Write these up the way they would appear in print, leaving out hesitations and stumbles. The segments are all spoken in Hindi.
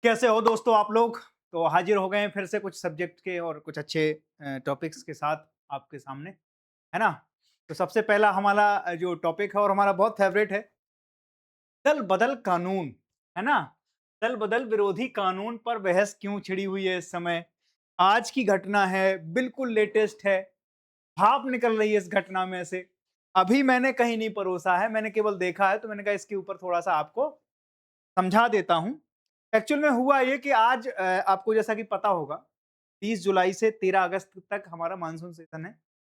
कैसे हो दोस्तों आप लोग? तो हाजिर हो गए हैं फिर से कुछ सब्जेक्ट के और कुछ अच्छे टॉपिक्स के साथ आपके सामने, है ना? तो सबसे पहला हमारा जो टॉपिक है और हमारा बहुत फ़ेवरेट है, दल-बदल कानून, है ना? दल-बदल विरोधी कानून पर बहस क्यों छिड़ी हुई है इस समय? आज की घटना है, बिल्कुल लेटेस्ट है, भाप निकल रही है इस घटना में से। अभी मैंने कहीं नहीं परोसा है, मैंने केवल देखा है, तो मैंने कहा इसके ऊपर थोड़ा-सा आपको समझा देता हूँ। एक्चुअल में हुआ ये कि आज आपको जैसा कि पता होगा 30 जुलाई से 13 अगस्त तक हमारा मानसून सीज़न है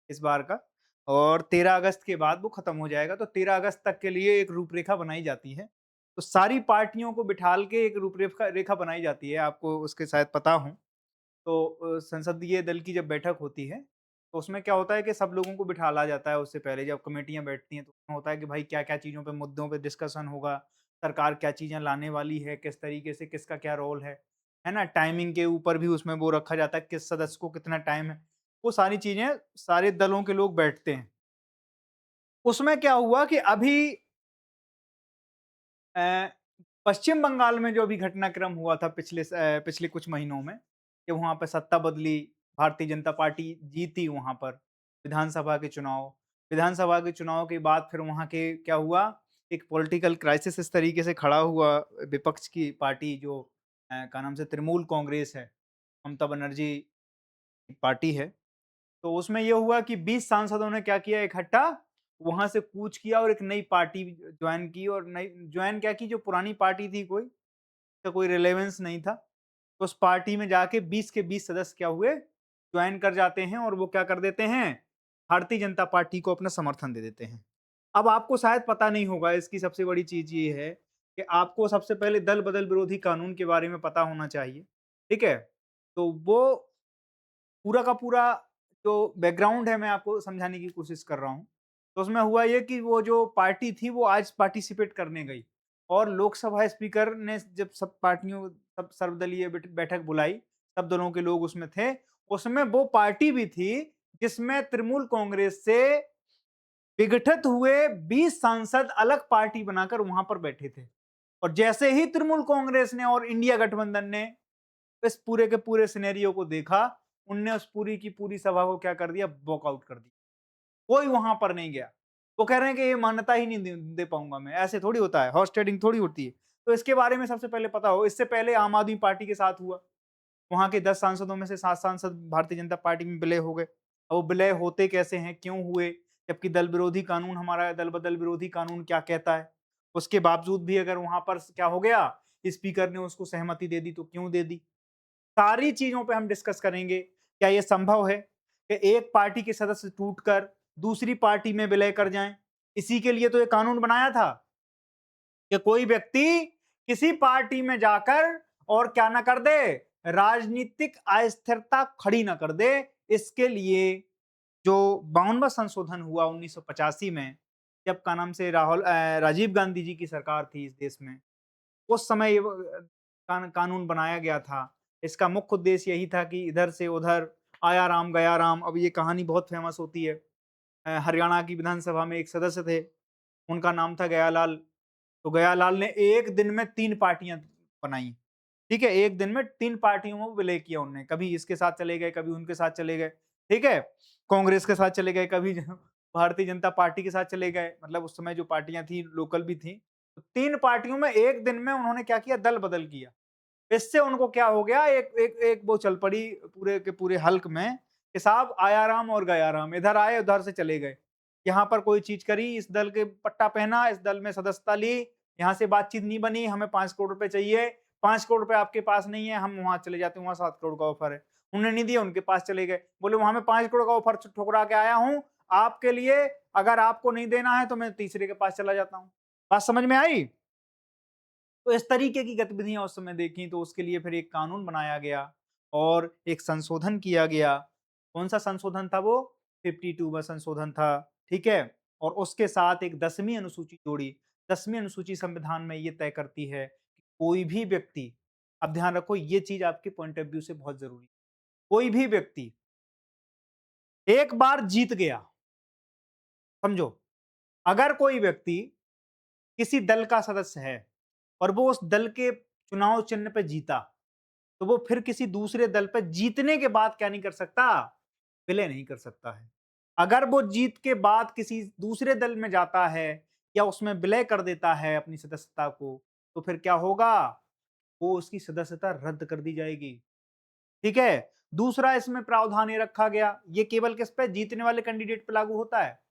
इस बार का और 13 अगस्त के बाद वो खत्म हो जाएगा। तो 13 अगस्त तक के लिए एक रूपरेखा बनाई जाती है। तो सारी पार्टियों को बिठाल के एक रूपरेखा रेखा रेखा बनाई जाती है, आपको उसके शायद पता हो। तो संसदीय दल की जब बैठक होती है, तो उसमें क्या होता है कि सब लोगों को बिठाला जाता है उससे पहले जब कमेटियाँ बैठती हैं, तो उसमें होता है कि भाई क्या-क्या चीज़ों पे, मुद्दों पे डिस्कशन होगा, सरकार क्या चीज़ें लाने वाली है, किस तरीके से किसका क्या रोल है ना? टाइमिंग के ऊपर भी उसमें वो रखा जाता है, किस सदस्य को कितना टाइम है, वो सारी चीज़ें सारे दलों के लोग बैठते हैं। उसमें क्या हुआ कि अभी अ, पश्चिम बंगाल में जो अभी घटनाक्रम हुआ था पिछले कुछ महीनों में, कि वहाँ पे सत्ता बदली, भारतीय जनता पार्टी जीती वहाँ पर विधानसभा के चुनाव। विधानसभा के चुनाव के बाद फिर वहाँ के क्या हुआ, एक पॉलिटिकल क्राइसिस इस तरीके से खड़ा हुआ, विपक्ष की पार्टी जो क्या नाम से तृणमूल कांग्रेस है, ममता बनर्जी की पार्टी है। तो उसमें ये हुआ कि 20 सांसदों ने क्या किया इकट्ठा, वहाँ से कूच किया और एक नई पार्टी जॉइन की और नई जॉइन क्या की, जो पुरानी पार्टी थी कोई, का कोई रिलेवेंस नहीं था। तो उस पार्टी में जाके 20 के 20 सदस्य क्या हुए, जॉइन कर जाते हैं और वो क्या कर देते हैं, भारतीय जनता पार्टी को अपना समर्थन दे देते हैं। अब आपको शायद पता नहीं होगा, इसकी सबसे बड़ी चीज़ ये है कि आपको सबसे पहले दल-बदल विरोधी कानून के बारे में पता होना चाहिए, ठीक है? तो वो पूरा का पूरा जो बैकग्राउंड है मैं आपको समझाने की कोशिश कर रहा हूँ। तो उसमें हुआ ये कि वो जो पार्टी थी वो आज पार्टिसिपेट करने गई और लोकसभा स्पीकर ने जब सब सर्वदलीय बैठक बुलाई, सब दलों के लोग उसमें थे। उसमें वो पार्टी भी थी जिसमें तृणमूल कांग्रेस से विघटित हुए 20 सांसद अलग पार्टी बनाकर वहाँ पर बैठे थे। और जैसे ही तृणमूल कांग्रेस ने और इंडिया गठबंधन ने इस पूरे के पूरे सिनेरियो को देखा, उनने उस पूरी की पूरी सभा को क्या कर दिया, वॉकआउट कर दिया। कोई वहाँ पर नहीं गया। वो कह रहे हैं कि ये मान्यता ही नहीं दे दे पाऊँगा मैं, ऐसे थोड़ी होता है, हॉर्स ट्रेडिंग थोड़ी होती है। तो इसके बारे में सबसे पहले पता हो, इससे पहले आम आदमी पार्टी के साथ हुआ। वहाँ के 10 सांसदों में से 7 सांसद भारतीय जनता पार्टी में विलय हो गए। अब वो विलय होते कैसे हैं, क्यों हुए? जबकि दल विरोधी कानून हमारा दल-बदल विरोधी कानून क्या कहता है? उसके बावजूद भी अगर वहाँ पर क्या हो गया, स्पीकर ने उसको सहमति दे दी, तो क्यों दे दी? सारी चीज़ों पे हम डिस्कस करेंगे। क्या ये संभव है कि एक पार्टी के सदस्य टूटकर दूसरी पार्टी में विलय कर जाएँ? इसी के लिए तो ये कानून बनाया था कि कोई व्यक्ति किसी पार्टी में जाकर और क्या ना कर दे, राजनीतिक अस्थिरता खड़ी ना कर दे। इसके लिए जो 52वां संशोधन हुआ 1985 में, जब क्या नाम से राजीव गांधी जी की सरकार थी इस देश में, उस समय ये कानून बनाया गया था। इसका मुख्य उद्देश्य यही था कि इधर से उधर आया राम गया राम। अब ये कहानी बहुत फेमस होती है। हरियाणा की विधानसभा में एक सदस्य थे, उनका नाम था गयालाल। तो गयालाल ने एक दिन में 3 पार्टियाँ बनाई। ठीक है? एक दिन में 3 पार्टियों में विलय किया उन्होंने। कभी इसके साथ चले गए, कभी उनके साथ चले गए। ठीक है? कांग्रेस के साथ चले गए, कभी भारतीय जनता पार्टी के साथ चले गए। मतलब उस समय जो पार्टियाँ थी, लोकल भी थी। तो 3 पार्टियों में एक दिन में उन्होंने क्या किया, दल-बदल किया। इससे उनको क्या हो गया, एक एक एक वो चल पड़ी पूरे के पूरे हल्क में कि साहब आया राम और गया राम, इधर आए उधर से चले गए। यहाँ पर कोई चीज करी, इस दल के पट्टा पहना, इस दल में सदस्यता ली, यहाँ से बातचीत नहीं बनी, हमें 5 करोड़ रुपए चाहिए, 5 करोड़ रुपए आपके पास नहीं है, हम वहां चले जाते हैं, वहां 7 करोड़ का ऑफर है। उन्होंने नहीं दिया, उनके पास चले गए, बोले वहां मैं 5 करोड़ का ऑफर ठुकरा के आया हूँ आपके लिए, अगर आपको नहीं देना है तो मैं तीसरे के पास चला जाता हूँ। बात समझ में आई? तो इस तरीके की गतिविधियां उस समय देखी, तो उसके लिए फिर एक कानून बनाया गया और एक संशोधन किया गया। कौन सा संशोधन था वो? 52वां संशोधन था, ठीक है? और उसके साथ एक 10वीं अनुसूची जोड़ी। 10वीं अनुसूची संविधान में ये तय करती है कि कोई भी व्यक्ति, अब ध्यान रखो ये चीज आपके पॉइंट ऑफ व्यू से बहुत जरूरी है। कोई भी व्यक्ति एक बार जीत गया, समझो, अगर कोई व्यक्ति किसी दल का सदस्य है और वो उस दल के चुनाव चिन्ह पे जीता, तो वो फिर किसी दूसरे दल पे जीतने के बाद क्या नहीं कर सकता? विलय नहीं कर सकता है। अगर वो जीत के बाद किसी दूसरे दल में जाता है या उसमें विलय कर देता है अपनी सदस्यता को, तो फिर क्या होगा? वो उसकी सदस्यता रद्द कर दी जाएगी। ठीक है? दूसरा इसमें प्रावधान ये रखा गया, ये केवल किस पे? जीतने वाले कैंडिडेट पे लागू होता है।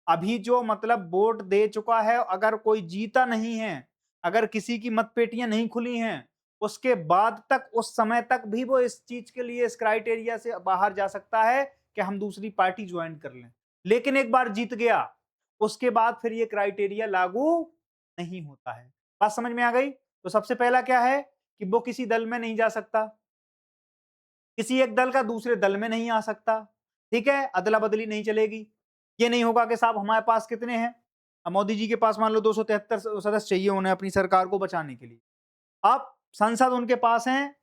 अभी जो मतलब वोट दे चुका है, अगर कोई जीता नहीं है, अगर किसी की मतपेटियां नहीं खुली हैं, उसके बाद तक, उस समय तक भी वो इस चीज के लिए, इस क्राइटेरिया से बाहर जा सकता है कि हम दूसरी पार्टी ज्वाइन कर लें। लेकिन एक बार जीत गया, उसके बाद फिर ये क्राइटेरिया लागू नहीं होता है। बात समझ में आ गई? तो सबसे पहला क्या है कि वो किसी दल में नहीं जा सकता, किसी एक दल का दूसरे दल में नहीं आ सकता। ठीक है? अदला बदली नहीं चलेगी। ये नहीं होगा कि साहब हमारे पास कितने हैं, अब मोदी जी के पास मान लो 273 सदस्य चाहिए उन्हें अपनी सरकार को बचाने के लिए। अब संसद उनके पास हैं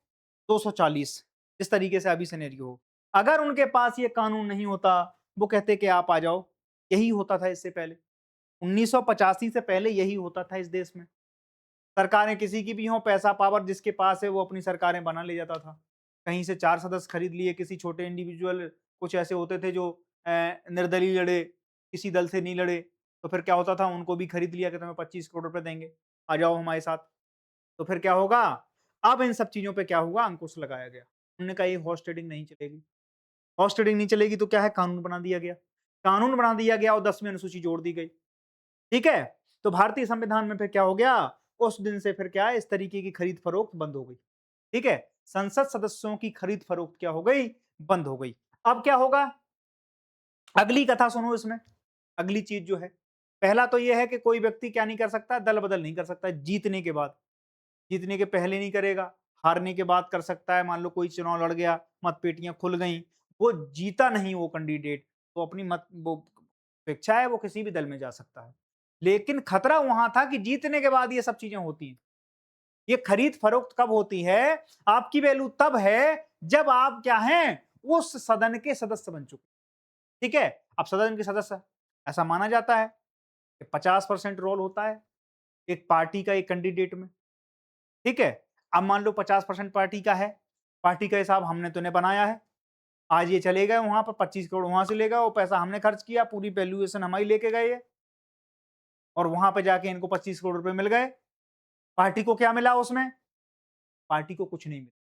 240, इस तरीके से अभी सिनेरियो हो। अगर उनके पास ये कानून नहीं होता, वो कहते कि आप आ जाओ। यही होता था इससे पहले, 1985 से पहले यही होता था इस देश में। सरकारें किसी की भी हों, पैसा पावर जिसके पास है वो अपनी सरकारें बना ले जाता था। कहीं से 4 सदस्य खरीद लिए, किसी छोटे इंडिविजुअल, कुछ ऐसे होते थे जो निर्दलीय लड़े, किसी दल से नहीं लड़े, तो फिर क्या होता था, उनको भी खरीद लिया कि तुम्हें 25 करोड़ रुपए देंगे, आ जाओ हमारे साथ। तो फिर क्या होगा? अब इन सब चीज़ों पे क्या हुआ? अंकुश लगाया गया। उन्होंने कहा ये हॉर्स ट्रेडिंग नहीं चलेगी। हॉर्स ट्रेडिंग नहीं चलेगी तो क्या है? कानून बना दिया गया। कानून बना दिया गया और 10वीं अनुसूची जोड़ दी गई। ठीक है? तो भारतीय संविधान में फिर क्या हो गया? उस दिन से फिर क्या है? इस तरीके की खरीद-फरोख्त बंद हो गई। ठीक है? संसद सदस्यों की खरीद-फरोख्त क्या हो गई? बंद हो गई। अब क्या होगा? अगली कथा सुनो इसमें, अगली चीज़ जो है। पहला तो ये है कि कोई व्यक्ति क्या नहीं कर सकता? दल-बदल नहीं कर सकता जीतने के बाद। जीतने के पहले नहीं करेगा, हारने के बाद कर सकता है। मान लो कोई चुनाव लड़ गया, मतपेटियाँ खुल गईं, वो जीता नहीं वो कैंडिडेट, तो अपनी मत वो इच्छा है वो किसी भी दल में जा सकता है। लेकिन खतरा वहाँ था कि जीतने के बाद ये सब चीज़ें होती हैं। ये खरीद-फरोख्त कब होती है? आपकी वैल्यू तब है जब आप क्या हैं? उस सदन के सदस्य बन चुके। ठीक है? अब सदन के सदस्य, ऐसा माना जाता है कि 50% रोल होता है एक पार्टी का एक कैंडिडेट में। ठीक है? अब मान लो 50% पार्टी का है, पार्टी का हिसाब हमने तो इन्हें बनाया है। आज ये चले गए वहाँ पर 25 करोड़ वहाँ से ले गए, वो पैसा हमने खर्च किया, पूरी वैल्यूएशन हम ही लेके गए ये, और वहाँ पे जाके इनको 25 करोड़ रुपए मिल गए। पार्टी को क्या मिला उसमें? पार्टी को कुछ नहीं मिला।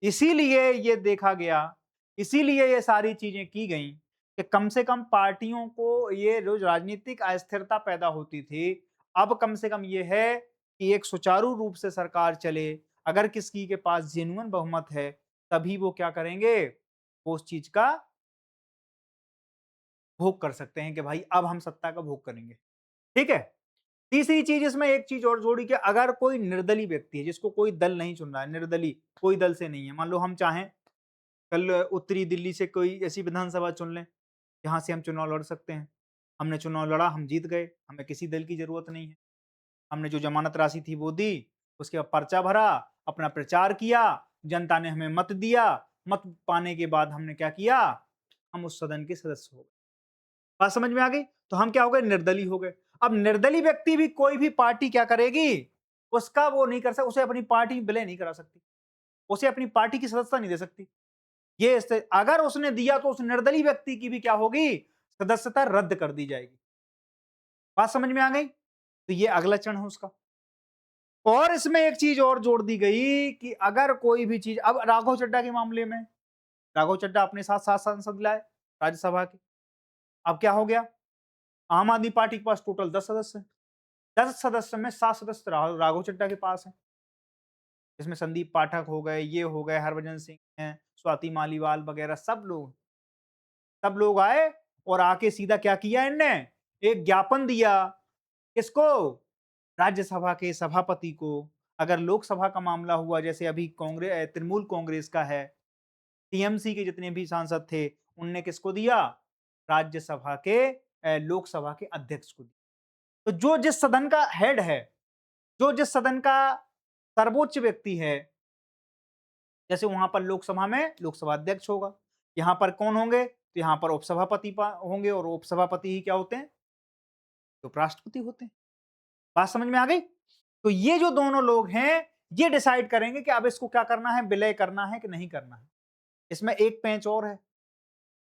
इसीलिए ये देखा गया, इसीलिए ये सारी चीजें की गईं कि कम से कम पार्टियों को ये जो राजनीतिक अस्थिरता पैदा होती थी, अब कम से कम ये है कि एक सुचारू रूप से सरकार चले। अगर किसी के पास जेन्युइन बहुमत है, तभी वो क्या करेंगे? वो उस चीज का भोग कर सकते हैं कि भाई अब हम सत्ता का भोग करेंगे। ठीक है? तीसरी चीज इसमें एक चीज और जोड़ी कि अगर कोई निर्दलीय व्यक्ति है, जिसको कोई दल नहीं चुन रहा है, निर्दलीय, कोई दल से नहीं है, मान लो हम चाहें कल उत्तरी दिल्ली से कोई ऐसी विधानसभा चुन लें, जहाँ से हम चुनाव लड़ सकते हैं। हमने चुनाव लड़ा, हम जीत गए, हमें किसी दल की ज़रूरत नहीं है। हमने जो ज़मानत राशि थी वो दी, उसके बाद पर्चा भरा, अपना प्रचार किया, जनता ने हमें मत दिया, मत पाने के बाद हमने क्या किया? हम उस सदन के सदस्य हो गए। बात समझ में आ गई? तो हम क्या हो गए? निर्दलीय हो गए। अब निर्दलीय व्यक्ति भी कोई भी पार्टी क्या करेगी? उसका वो नहीं कर सकता, उसे अपनी पार्टी विलय नहीं करा सकती, उसे अपनी पार्टी की सदस्यता नहीं दे सकती। ये अगर उसने दिया तो उस निर्दलीय व्यक्ति की भी क्या होगी? सदस्यता रद्द कर दी जाएगी। बात समझ में आ गई? तो ये अगला चरण है उसका। और इसमें एक चीज और जोड़ दी गई कि अगर कोई भी चीज, अब राघव चड्ढा के मामले में, राघव चड्ढा अपने साथ 7 सांसद लाए राज्यसभा के। अब क्या हो गया? आम आदमी पार्टी के पास टोटल 10 सदस्य हैं। 10 सदस्य में 7 सदस्य राघव चड्ढा के पास हैं। इसमें संदीप पाठक हो गए, ये हो गए, हरभजन सिंह हैं, स्वाति मालीवाल वगैरह सब लोग आए और आके सीधा क्या किया इनने? एक ज्ञापन दिया। किसको? राज्यसभा के सभापति को। अगर लोकसभा का मामला हुआ, जैसे अभी कांग्रेस, तृणमूल कांग्रेस का है, टीएमसी के जितने भी सांसद थे, उनने किसको दिया? राज्यसभा के लोकसभा के अध्यक्ष को दिया। तो जो जिस सदन का हेड है, जो जिस सदन का सर्वोच्च व्यक्ति है, जैसे वहां पर लोकसभा में लोकसभा अध्यक्ष होगा, यहां पर कौन होंगे? तो यहां पर उपसभापति होंगे, और उपसभापति ही क्या होते हैं? तो उपराष्ट्रपति होते हैं। बात समझ में आ गई? तो ये जो दोनों लोग हैं, ये डिसाइड करेंगे कि अब इसको क्या करना है, विलय करना है कि नहीं करना है। इसमें एक पेंच और है।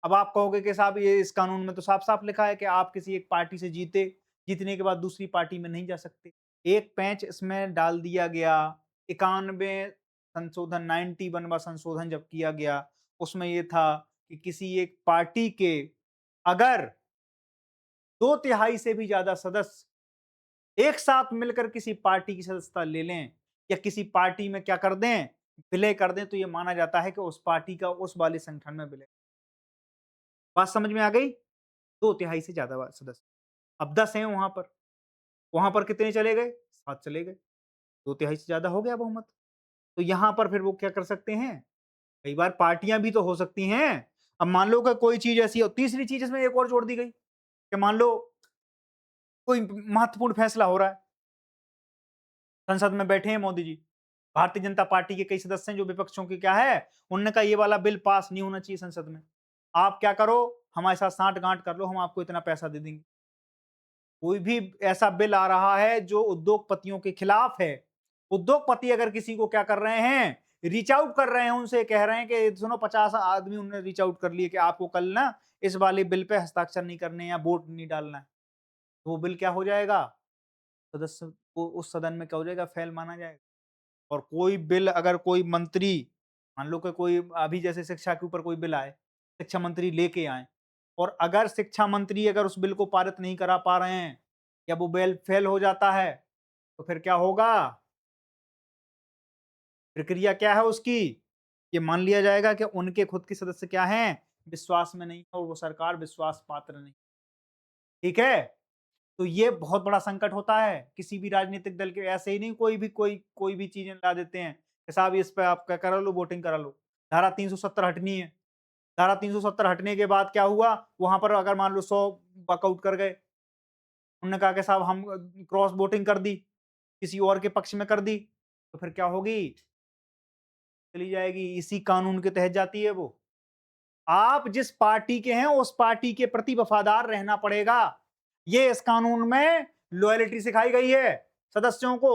अब आप कहोगे कि साहब ये इस कानून में तो साफ-साफ लिखा है कि आप किसी एक पार्टी से जीते, जीतने के बाद दूसरी पार्टी में नहीं जा सकते। एक पेंच इसमें डाल दिया गया, 91 संशोधन 91वां संशोधन जब किया गया, उसमें ये था कि किसी एक पार्टी के अगर 2 तिहाई से भी ज़्यादा सदस्य एक साथ मिलकर किसी पार्टी की सदस्यता ले लें या किसी पार्टी में क्या कर दें, विलय कर दें, तो ये माना जाता है कि उस पार्टी का उस वाले संगठन में विलय। बात समझ में आ गई? 2 तिहाई से ज़्यादा सदस्य। अब 10 हैं वहाँ पर कितने चले गए? 7 चले गए। 2 तिहाई से ज़्यादा हो गया बहुमत। तो यहाँ पर फिर वो क्या कर सकते हैं, कई बार पार्टियाँ भी तो हो सकती हैं। अब मान लो कि कोई चीज़ ऐसी हो, तीसरी चीज़ इसमें एक और जोड़ दी गई, कि मान लो कोई महत्वपूर्ण फैसला हो रहा है, संसद में बैठे हैं मोदी जी, भारतीय जनता पार्टी के कई सदस्य हैं जो विपक्षों के क्या है, उन्होंने कहा ये वाला बिल पास नहीं होना चाहिए संसद में। आप क्या करो, हमारे साथ साठ-गांठ कर लो, हम आपको इतना पैसा दे देंगे। कोई भी ऐसा बिल आ रहा है जो उद्योगपतियों के खिलाफ है, उद्योगपति अगर किसी को क्या कर रहे हैं, रीच आउट कर रहे हैं, उनसे कह रहे हैं कि सुनो 50 आदमी उन्होंने रीच आउट कर लिए कि आपको कल ना इस वाले बिल पे हस्ताक्षर नहीं करने या वोट नहीं डालना है। तो वो बिल क्या हो जाएगा? सदस्य को उस सदन में क्या हो जाएगा? फेल माना जाएगा। और कोई बिल अगर कोई मंत्री, मान लो कि कोई अभी जैसे शिक्षा के ऊपर कोई बिल आए, शिक्षा मंत्री लेके आए और अगर शिक्षा मंत्री अगर उस बिल को पारित नहीं करा पा रहे हैं या वो बिल फेल हो जाता है, तो फिर क्या होगा? प्रक्रिया क्या है उसकी? ये मान लिया जाएगा कि उनके खुद के सदस्य क्या हैं? विश्वास में नहीं है और वो सरकार विश्वास पात्र नहीं। ठीक है? तो ये बहुत बड़ा संकट होता है। किसी भी राजनीतिक दल के ऐसे ही नहीं कोई भी चीज़ें ला देते हैं कि साहब इस पे आप क्या करा लो, वोटिंग करा लो। धारा 370 हटनी है। धारा 370 हटने के बाद क्या हुआ? वहाँ पर अगर मान लो 100 वॉकआउट कर गए। उन्होंने कहा कि साहब हम क्रॉस वोटिंग कर दी, किसी और के पक्ष में कर दी, तो फिर क्या होगी? चली जाएगी। इसी कानून के तहत जाती है वो। आप जिस पार्टी के हैं उस पार्टी के प्रति वफादार रहना पड़ेगा। ये इस कानून में लॉयल्टी सिखाई गई है सदस्यों को।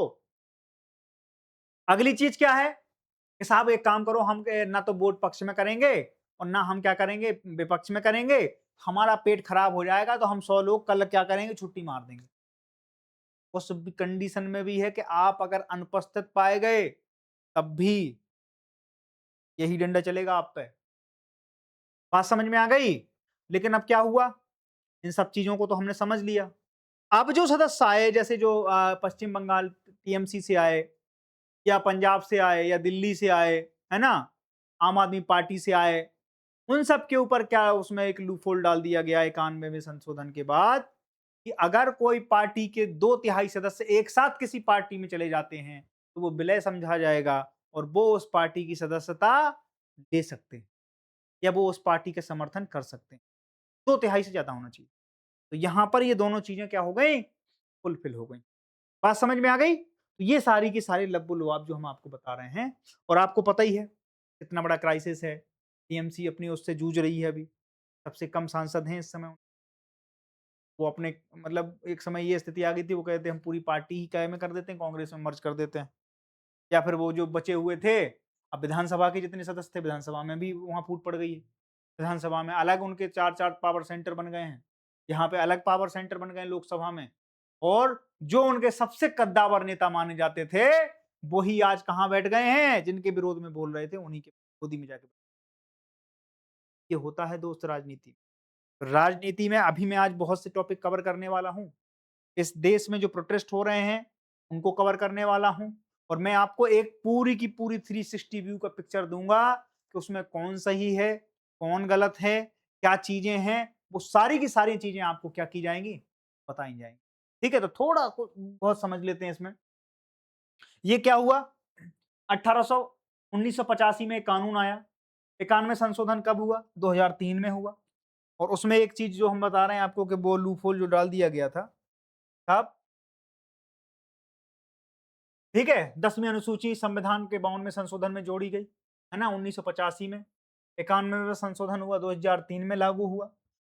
अगली चीज क्या है कि साहब एक काम करो, हम ना तो वोट पक्ष में करेंगे और ना हम क्या करेंगे, विपक्ष में करेंगे। हमारा पेट खराब हो जाएगा तो हम 100 लोग कल क्या करेंगे, छुट्टी मार देंगे। उस कंडीशन में भी है कि आप अगर अनुपस्थित पाए गए तब भी यही डंडा चलेगा आप पे। बात समझ में आ गई? लेकिन अब क्या हुआ, इन सब चीज़ों को तो हमने समझ लिया। अब जो सदस्य आए, जैसे जो पश्चिम बंगाल टीएमसी से आए या पंजाब से आए या दिल्ली से आए, है ना? आम आदमी पार्टी से आए, उन सब के ऊपर क्या उसमें एक लूपहोल डाल दिया गया 91वें संशोधन के बाद कि अगर कोई पार्टी के 2 तिहाई सदस्य एक साथ किसी पार्टी में चले जाते हैं, तो वो विलय समझा जाएगा और वो उस पार्टी की सदस्यता ले सकते हैं या वो उस पार्टी का समर्थन कर सकते हैं। 2 तिहाई से ज़्यादा होना चाहिए। तो यहाँ पर ये दोनों चीज़ें क्या हो गई? फुलफिल हो गई। बात समझ में आ गई? तो ये सारी की सारी लब्बो-लुआब जो हम आपको बता रहे हैं और आपको पता ही है, कितना बड़ा क्राइसिस है। टीएमसी अपनी उससे जूझ रही है अभी। सबसे कम सांसद हैं इस समय। वो अपने मतलब एक समय ये स्थिति आ गई थी, वो कहते हैं हम पूरी पार्टी ही क्या में कर देते हैं, कांग्रेस में मर्ज कर देते हैं। या फिर वो जो बचे हुए थे, अब विधानसभा के जितने सदस्य थे, विधानसभा में भी वहाँ फूट पड़ गई है। विधानसभा में अलग उनके 4-4 पावर सेंटर बन गए हैं। यहाँ पे अलग पावर सेंटर बन गए हैं लोकसभा में। और जो उनके सबसे कद्दावर नेता माने जाते थे, वही आज कहाँ बैठ गए हैं, जिनके विरोध में बोल रहे थे, उन्हीं के गोदी में जाके। ये होता है दोस्त राजनीति। राजनीति में अभी मैं आज बहुत से टॉपिक कवर करने वाला हूँ। इस देश में जो प्रोटेस्ट हो रहे हैं, उनको कवर करने वाला हूँ और मैं आपको एक पूरी की पूरी 360 व्यू का पिक्चर दूँगा कि उसमें कौन सही है, कौन गलत है, क्या चीज़ें हैं, वो सारी की सारी चीज़ें आपको क्या की जाएँगी, बताई जाएँगी। ठीक है? तो थोड़ा कु बहुत समझ लेते हैं इसमें। ये क्या हुआ? 1800 1985 में एक कानून आया। 91 संशोधन कब हुआ? 2003 में हुआ और उसमें एक चीज़ जो हम बता रहे हैं आपको कि वो लूपहोल जो डाल दिया गया था, कब? ठीक है? 10वीं अनुसूची संविधान के 52वें संशोधन में जोड़ी गई, है ना? 1985 में, 91वां संशोधन हुआ, 2003 में लागू हुआ।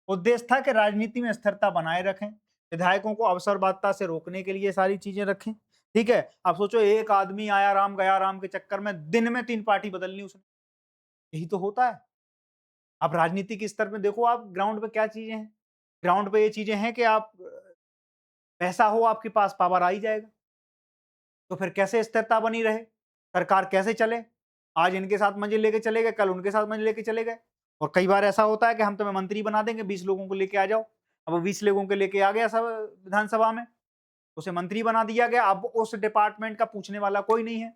उद्देश्य था कि राजनीति में स्थिरता बनाए रखें, विधायकों को अवसरवादिता से रोकने के लिए ये सारी चीज़ें रखें, ठीक है? आप सोचो एक आदमी आया राम गया राम के चक्कर में दिन में 3 पार्टी बदल ली उसने। यही तो होता है। आप राजनीतिक स्तर पे देखो आप ग्राउंड पे क्या चीज़ें हैं। ग्राउंड पे ये चीज़ें हैं कि आप पैसा हो आपके पास पावर आ ही जाएगा। तो फिर कैसे स्थिरता बनी रहे? सरकार कैसे चले? आज इनके साथ मज़े लेके चले गए, कल उनके साथ मज़े लेके चले गए। और कई बार ऐसा होता है कि हम तुम्हें मंत्री बना देंगे, 20 लोगों को लेके आ जाओ। अब वो 20 लोगों को लेके आ गया सब विधानसभा में, उसे मंत्री बना दिया गया। अब उस डिपार्टमेंट का पूछने वाला कोई नहीं है।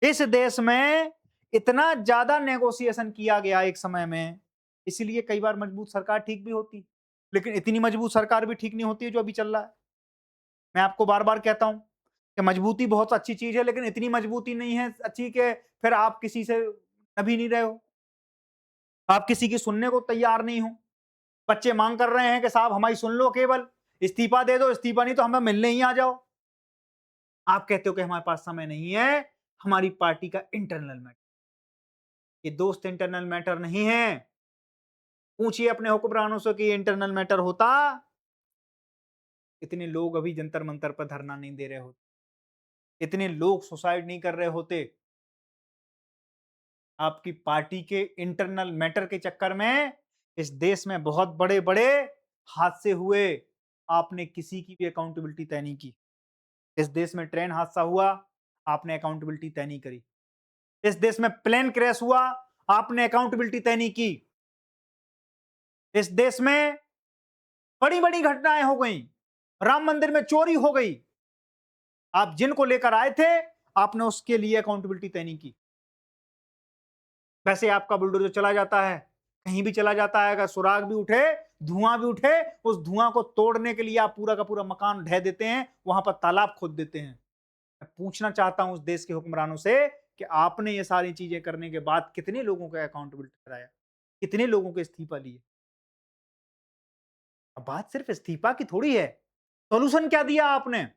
इस देश में इतना ज़्यादा नेगोशिएशन किया गया एक समय में, इसीलिए कई बार मजबूत सरकार ठीक भी होती है। लेकिन इतनी मजबूत सरकार भी ठीक नहीं होती है जो अभी चल रहा है। मैं आपको बार-बार कहता हूँ कि मजबूती बहुत अच्छी चीज़ है, लेकिन इतनी मजबूती नहीं है अच्छी कि फिर आप किसी से नभ ही नहीं रहे हो। आप किसी की सुनने को तैयार नहीं हो। बच्चे माँग कर रहे हैं कि साहब हमारी सुन लो केवल, इस्तीफ़ा दे दो, इस्तीफ़ा नहीं तो हमें मिलने ही आ जाओ। आप कहते हो कि हमारे पास समय नहीं है, हमारी पार्टी का इंटरनल मैटर। ये दोस्त इंटरनल मैटर नहीं है। पूछिए अपने हुक्मरानों से कि ये इंटरनल मैटर होता, इतने लोग अभी जंतर मंतर पर धरना नहीं दे रहे होते, इतने लोग सुसाइड नहीं कर रहे होते। आपकी पार्टी के इंटरनल मैटर के चक्कर में इस देश में बहुत बड़े बड़े हादसे हुए। आपने किसी की भी अकाउंटेबिलिटी तय नहीं की। इस देश में ट्रेन हादसा हुआ, आपने अकाउंटेबिलिटी तय नहीं करी। इस देश में प्लेन क्रैश हुआ, आपने अकाउंटेबिलिटी तय नहीं की। इस देश में बड़ी बड़ी घटनाएं हो गई, राम मंदिर में चोरी हो गई। आप जिनको लेकर आए थे, आपने उसके लिए अकाउंटेबिलिटी तय नहीं की। वैसे आपका बुलडोजर चला जाता है, कहीं भी चला जाता है, अगर सुराग भी उठे, धुआं भी उठे, उस धुआं को तोड़ने के लिए आप पूरा का पूरा मकान ढह देते हैं, वहां पर तालाब खोद देते हैं। मैं पूछना चाहता हूं उस देश के हुक्मरानों से कि आपने ये सारी चीजें करने के बाद कितने लोगों का अकाउंटेबिलिटी कराया, कितने लोगों के इस्तीफा लिए। अब बात सिर्फ इस्तीफा की थोड़ी है, सोल्यूशन क्या दिया आपने?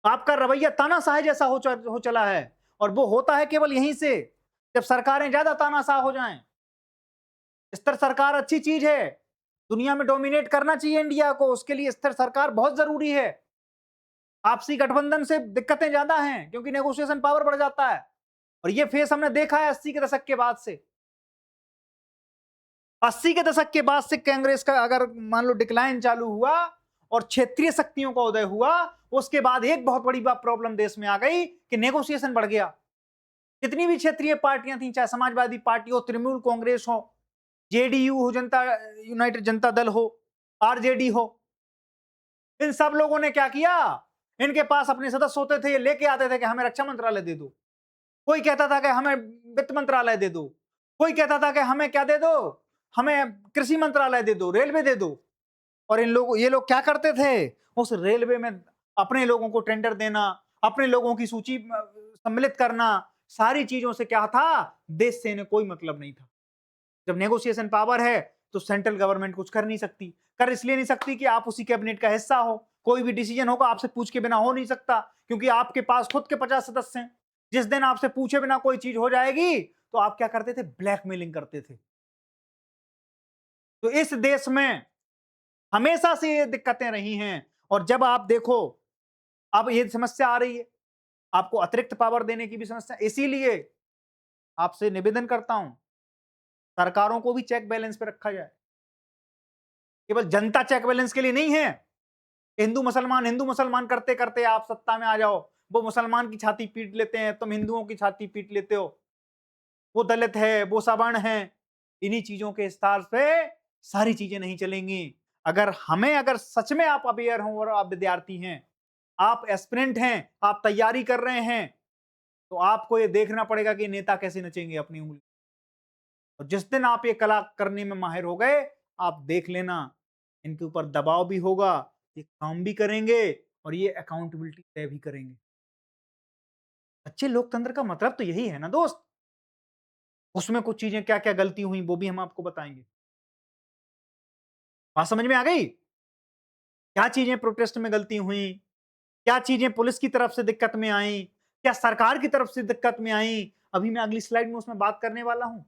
आपका रवैया तानाशाह जैसा हो चला है, और वो होता है केवल यहीं से, जब सरकारें ज्यादा तानाशाह हो जाएं। स्थिर सरकार अच्छी चीज है, दुनिया में डोमिनेट करना चाहिए इंडिया को, उसके लिए स्थिर सरकार बहुत जरूरी है। आपसी गठबंधन से दिक्कतें ज्यादा हैं क्योंकि नेगोशिएशन पावर बढ़ जाता है, और ये फेस हमने देखा है 80 के दशक के बाद से। 80 के दशक के बाद से कांग्रेस का अगर मान लो डिक्लाइन चालू हुआ और क्षेत्रीय शक्तियों का उदय हुआ, उसके बाद एक बहुत बड़ी बात प्रॉब्लम देश में आ गई कि नेगोशिएशन बढ़ गया। जितनी भी क्षेत्रीय पार्टियां थी, चाहे समाजवादी पार्टी हो, तृणमूल कांग्रेस हो, जेडीयू हो, जनता यूनाइटेड जनता दल हो, आरजेडी हो, इन सब लोगों ने क्या किया? इनके पास अपने सदस्य होते थे, ये लेके आते थे कि हमें रक्षा मंत्रालय दे दो। कोई कहता था कि हमें वित्त मंत्रालय दे दो। कोई कहता था कि हमें क्या दे दो? हमें कृषि मंत्रालय दे दो, रेलवे दे दो। और ये लोग क्या करते थे? उस रेलवे में अपने लोगों को टेंडर देना, अपने लोगों की सूची सम्मिलित करना, सारी चीजों से क्या था? देश से इन्हें कोई मतलब नहीं था। जब नेगोशिएशन पावर है तो सेंट्रल गवर्नमेंट कुछ कर नहीं सकती। कर इसलिए नहीं सकती कि आप उसी कैबिनेट का हिस्सा हो। कोई भी डिसीजन होगा आपसे पूछ के बिना हो नहीं सकता, क्योंकि आपके पास खुद के 50 सदस्य हैं। जिस दिन आपसे पूछे बिना कोई चीज हो जाएगी तो आप क्या करते थे? ब्लैकमेलिंग करते थे। तो इस देश में हमेशा से ये दिक्कतें रही हैं, और जब आप देखो अब ये समस्या आ रही है, आपको अतिरिक्त पावर देने की भी समस्या, इसीलिए आपसे निवेदन करता हूं सरकारों को भी चेक बैलेंस पे रखा जाए। केवल जनता चेक बैलेंस के लिए नहीं है। हिंदू मुसलमान करते करते आप सत्ता में आ जाओ, वो मुसलमान की छाती पीट लेते हैं, तुम हिंदुओं की छाती पीट लेते हो। वो दलित है, वो सवर्ण है। इन्हीं चीजों के स्टार पे सारी चीजें नहीं चलेंगी। अगर सच में आप अवेयर हो और आप विद्यार्थी हैं, आप एस्पिरेंट हैं, आप तैयारी कर रहे हैं, तो आपको ये देखना पड़ेगा कि नेता कैसे नचेंगे अपनी उंगली। और जिस दिन आप ये कला करने में माहिर हो गए, आप देख लेना, इनके ऊपर दबाव भी होगा, ये काम भी करेंगे और ये अकाउंटेबिलिटी तय भी करेंगे। अच्छे लोकतंत्र का मतलब तो यही है ना दोस्त। उसमें कुछ चीजें क्या-क्या गलती हुई वो भी हम आपको बताएँगे। बात समझ में आ गई? क्या चीजें प्रोटेस्ट में गलती हुई? क्या चीजें पुलिस की तरफ से दिक्कत में आई? क्या सरकार की तरफ से दिक्कत में आई? अभी मैं अगली स्लाइड में उसमें बात करने वाला हूँ,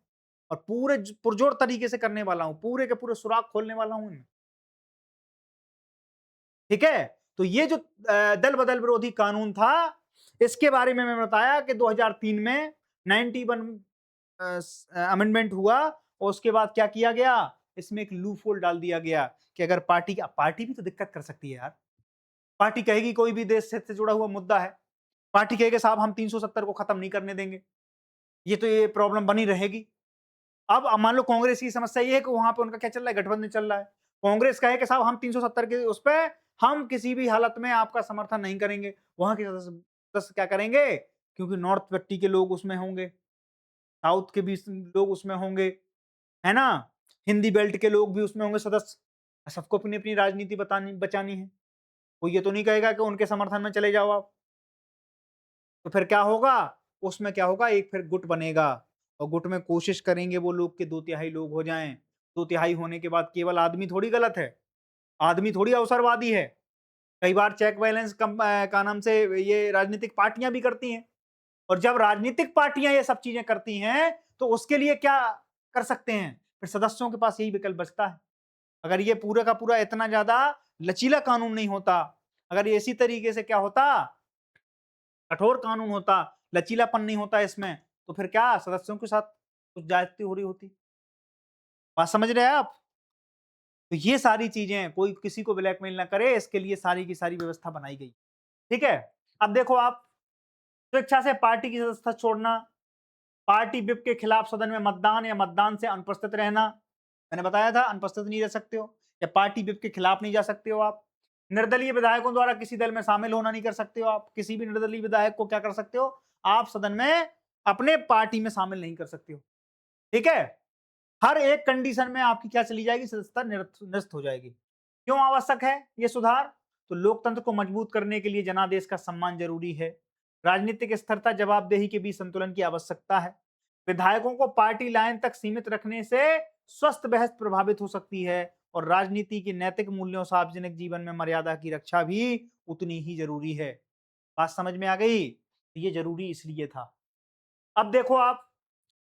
और पूरे पुरजोर तरीके से करने वाला हूँ, पूरे के पूरे सुराग खोलने वाला हूँ। ठीक है? तो ये जो दल बदल विरोधी कानून था, इसके बारे में मैं बताया कि 2003 में 91 अमेंडमेंट हुआ और उसके बाद क्या किया गया, इसमें एक लूप होल डाल दिया गया कि अगर पार्टी भी तो दिक्कत कर सकती है यार। पार्टी कहेगी कोई भी देश से जुड़ा हुआ मुद्दा है, पार्टी कहेगी साहब हम 370 को खत्म नहीं करने देंगे, ये प्रॉब्लम बनी रहेगी। अब मान लो कांग्रेस की समस्या ये है कि वहां पे उनका क्या चल रहा है, गठबंधन चल रहा है। कांग्रेस कहे कि साहब हम 370 के उस पे हम किसी भी हालत में आपका समर्थन नहीं करेंगे। वहां के सदस्य सदस्य क्या करेंगे, क्योंकि नॉर्थ पट्टी के लोग उसमें होंगे, साउथ के भी लोग उसमें होंगे, है ना, हिंदी बेल्ट के लोग भी उसमें होंगे सदस्य। सबको अपनी अपनी राजनीति बतानी बचानी है। कोई ये तो नहीं कहेगा कि उनके समर्थन में चले जाओ आप। तो फिर क्या होगा, उसमें क्या होगा, एक फिर गुट बनेगा और गुट में कोशिश करेंगे वो लोग कि 2/3 लोग हो जाएं। 2/3 होने के बाद केवल आदमी थोड़ी गलत है, आदमी थोड़ी अवसरवादी है। कई बार चेक बैलेंस का नाम से ये राजनीतिक पार्टियां भी करती हैं। और जब राजनीतिक पार्टियां ये सब चीजें करती हैं तो उसके लिए क्या कर सकते हैं, फिर सदस्यों के पास यही विकल्प बचता है। अगर ये पूरा का पूरा इतना ज्यादा लचीला कानून नहीं होता, अगर ये इसी तरीके से क्या होता, कठोर कानून होता, लचीलापन नहीं होता इसमें, तो फिर क्या सदस्यों के साथ कुछ ज्यादती हो रही होती। बात समझ रहे हैं आप। तो ये सारी चीजें, कोई किसी को ब्लैकमेल ना करे, इसके लिए सारी की सारी व्यवस्था बनाई गई। ठीक है। अब देखो आप, स्वेच्छा से पार्टी की सदस्यता छोड़ना, पार्टी विप के खिलाफ सदन में मतदान या मतदान से अनुपस्थित रहना, मैंने बताया था अनुपस्थित नहीं रह सकते हो, या पार्टी विप के खिलाफ नहीं जा सकते हो आप। निर्दलीय विधायकों द्वारा किसी दल में शामिल होना नहीं कर सकते हो आप, किसी भी निर्दलीय विधायक को क्या कर सकते हो, आप सदन में अपने पार्टी में शामिल नहीं कर सकते हो। ठीक है। हर एक कंडीशन में आपकी क्या चली जाएगी, सदस्यता निरस्त हो जाएगी। क्यों आवश्यक है ये सुधार, तो लोकतंत्र को मजबूत करने के लिए जनादेश का सम्मान जरूरी है। राजनीतिक स्थिरता जवाबदेही के बीच संतुलन की आवश्यकता है। विधायकों को पार्टी लाइन तक सीमित रखने से स्वस्थ बहस प्रभावित हो सकती है और राजनीति की नैतिक मूल्यों सार्वजनिक जीवन में मर्यादा की रक्षा भी उतनी ही जरूरी है। बात समझ में आ गई। ये जरूरी इसलिए था। अब देखो आप,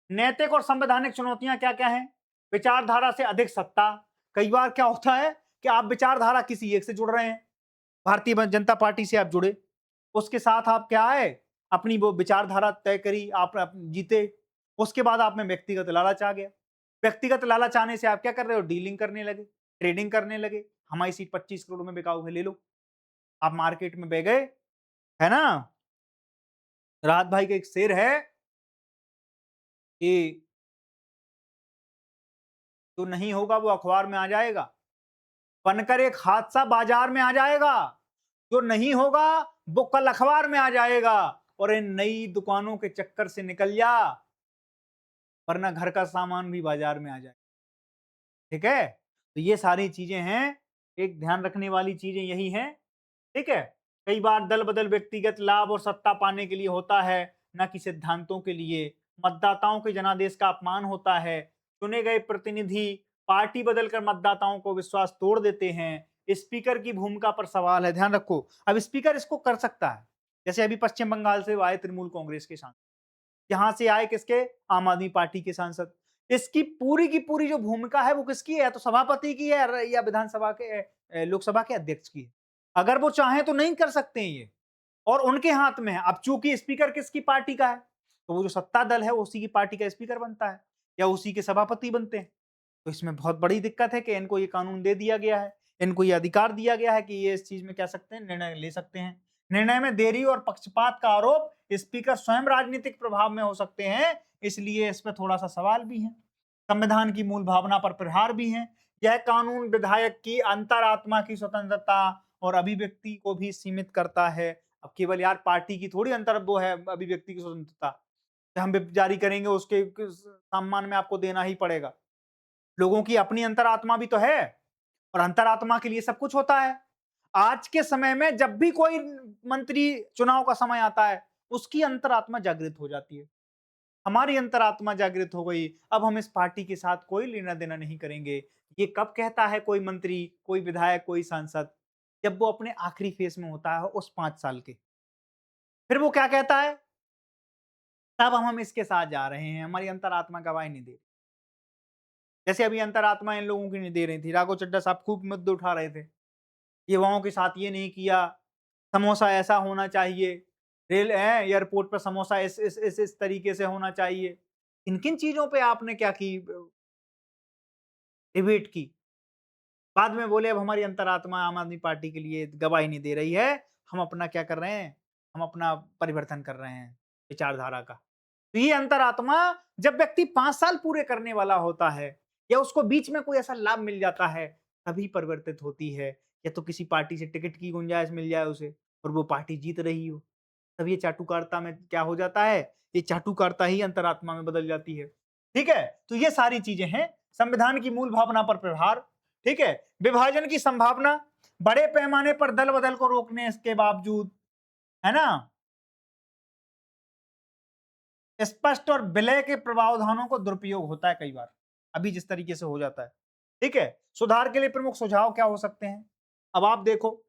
नैतिक और संवैधानिक चुनौतियां क्या क्या हैं। विचारधारा से अधिक सत्ता। कई बार क्या होता है कि आप विचारधारा किसी एक से जुड़ रहे हैं, भारतीय जनता पार्टी से आप जुड़े, उसके साथ आप क्या है, अपनी वो विचारधारा तय करी, आप जीते, उसके बाद आप में व्यक्तिगत लालच आ गया। व्यक्तिगत लालच आने से आप क्या कर रहे हो, डीलिंग करने लगे, ट्रेडिंग करने लगे, हमारी सीट 25 करोड़ में बिकाऊ है, ले लो। आप मार्केट में बह गए, है ना। राहत भाई का एक शेर है कि जो नहीं होगा वो अखबार में आ जाएगा, बनकर एक हादसा बाजार में आ जाएगा। जो नहीं होगा वो कल अखबार में आ जाएगा, और इन नई दुकानों के चक्कर से निकल जा, वरना घर का सामान भी बाजार में आ जाए। ठीक है। तो ये सारी चीजें हैं, एक ध्यान रखने वाली चीजें यही हैं। ठीक है। कई बार दल बदल व्यक्तिगत लाभ और सत्ता पाने के लिए होता है, न कि सिद्धांतों के लिए। मतदाताओं के जनादेश का अपमान होता है। चुने गए प्रतिनिधि पार्टी बदलकर मतदाताओं को विश्वास तोड़ देते हैं। स्पीकर की भूमिका पर सवाल है, ध्यान रखो। अब स्पीकर इसको कर सकता है, जैसे अभी पश्चिम बंगाल से आए तृणमूल कांग्रेस के सांसद, यहाँ से आए किसके, आम आदमी पार्टी के सांसद। इसकी पूरी की पूरी जो भूमिका है वो किसकी है, या तो सभापति की है या विधानसभा के लोकसभा के अध्यक्ष की है। अगर वो चाहें तो नहीं कर सकते हैं ये, और उनके हाथ में है। अब चूंकि स्पीकर किसकी पार्टी का है, तो वो जो सत्ता दल है वो उसी की पार्टी का स्पीकर बनता है या उसी के सभापति बनते हैं। तो इसमें बहुत बड़ी दिक्कत है कि इनको ये कानून दे दिया गया है, इनको ये अधिकार दिया गया है कि ये इस चीज में क्या सकते हैं, निर्णय ले सकते हैं। निर्णय में देरी और पक्षपात का आरोप स्पीकर स्वयं राजनीतिक प्रभाव में हो सकते हैं, इसलिए इस पर थोड़ा सा सवाल भी है। संविधान की मूल भावना पर प्रहार भी है। यह कानून विधायक की अंतरात्मा की स्वतंत्रता और अभिव्यक्ति को भी सीमित करता है। अब केवल यार पार्टी की थोड़ी अंतर वो है अभिव्यक्ति की स्वतंत्रता कि हम विप जारी करेंगे उसके सम्मान में आपको देना ही पड़ेगा। लोगों की अपनी अंतरात्मा भी तो है, और अंतरात्मा के लिए सब कुछ होता है। आज के समय में जब भी कोई मंत्री चुनाव का समय आता है, उसकी अंतरात्मा जागृत हो जाती है। हमारी अंतरात्मा जागृत हो गई, अब हम इस पार्टी के साथ कोई लेना देना नहीं करेंगे। ये कब कहता है कोई मंत्री, कोई विधायक, कोई सांसद, जब वो अपने आखिरी फेस में होता है उस 5 साल के, फिर वो क्या कहता है, तब हम इसके साथ जा रहे हैं, हमारी अंतरात्मा गवाही नहीं दे रही। जैसे अभी अंतरात्मा इन लोगों की नहीं दे रही थी, राघव चड्ढा साहब खूब मुद्दे उठा रहे थे, युवाओं के साथ ये नहीं किया, समोसा ऐसा होना चाहिए, रेल एयरपोर्ट पर समोसा इस तरीके से होना चाहिए। किन-किन चीज़ों पे आपने क्या की डिबेट की? बाद में बोले अब हमारी अंतरात्मा आम आदमी पार्टी के लिए गवाही नहीं दे रही है, हम अपना क्या कर रहे हैं, हम अपना परिवर्तन कर रहे हैं विचारधारा का। तो ये अंतरात्मा जब व्यक्ति 5 साल पूरे करने वाला होता है या उसको बीच में कोई ऐसा लाभ मिल जाता है, तभी परिवर्तित होती है। या तो किसी पार्टी से टिकट की गुंजाइश मिल जाए उसे और वो पार्टी जीत रही हो, तब ये चाटुकारिता में क्या हो जाता है, ये चाटुकारिता ही अंतरात्मा में बदल जाती है। ठीक है? तो ये सारी चीज़ें हैं, संविधान की मूल भावना पर प्रहार, ठीक है? विभाजन की संभावना, बड़े पैमाने पर दल-बदल को रोकने के बावजूद, है ना? स्पष्ट और विलय के प्रावधानों को दुरुपयोग होता है कई बार, अभी जिस तरीके से हो जाता है। ठीक है? सुधार के लिए प्रमुख सुझाव क्या हो सकते हैं? अब आप देखो,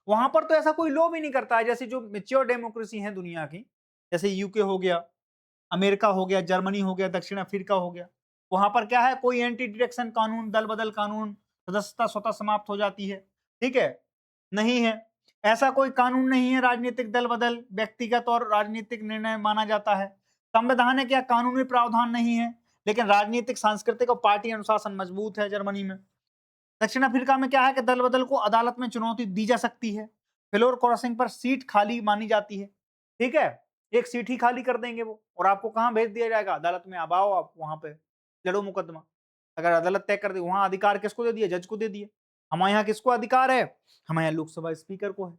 वहाँ पर तो ऐसा कोई लॉ भी नहीं करता है, जैसे जो मैच्योर डेमोक्रेसी है दुनिया की, जैसे यूके हो गया, अमेरिका हो गया, जर्मनी हो गया, दक्षिण अफ्रीका हो गया। वहाँ पर क्या है, कोई एंटी डिडक्शन कानून, दल-बदल कानून, सदस्यता स्वतः समाप्त हो जाती है। ठीक है? नहीं है। ऐसा कोई कानून नहीं है, राजनीतिक दल-बदल व्यक्तिगत और राजनीतिक निर्णय माना जाता है। संविधान है क्या, कानूनी प्रावधान नहीं है, लेकिन राजनीतिक, सांस्कृतिक और पार्टी अनुशासन मजबूत है जर्मनी में। दक्षिण अफ्रीका में क्या है कि दल-बदल को अदालत में चुनौती दी जा सकती है। फ्लोर क्रॉसिंग पर सीट खाली मानी जाती है। ठीक है? एक सीट ही खाली कर देंगे वो और आपको कहाँ भेज दिया जाएगा? अदालत में। अब आओ आप वहाँ पे, लड़ो मुकदमा। अगर अदालत तय कर दी, वहाँ अधिकार किसको दे दिया? जज को दे दिया। हमारे यहाँ किसको अधिकार है? हमारे यहाँ लोकसभा स्पीकर को है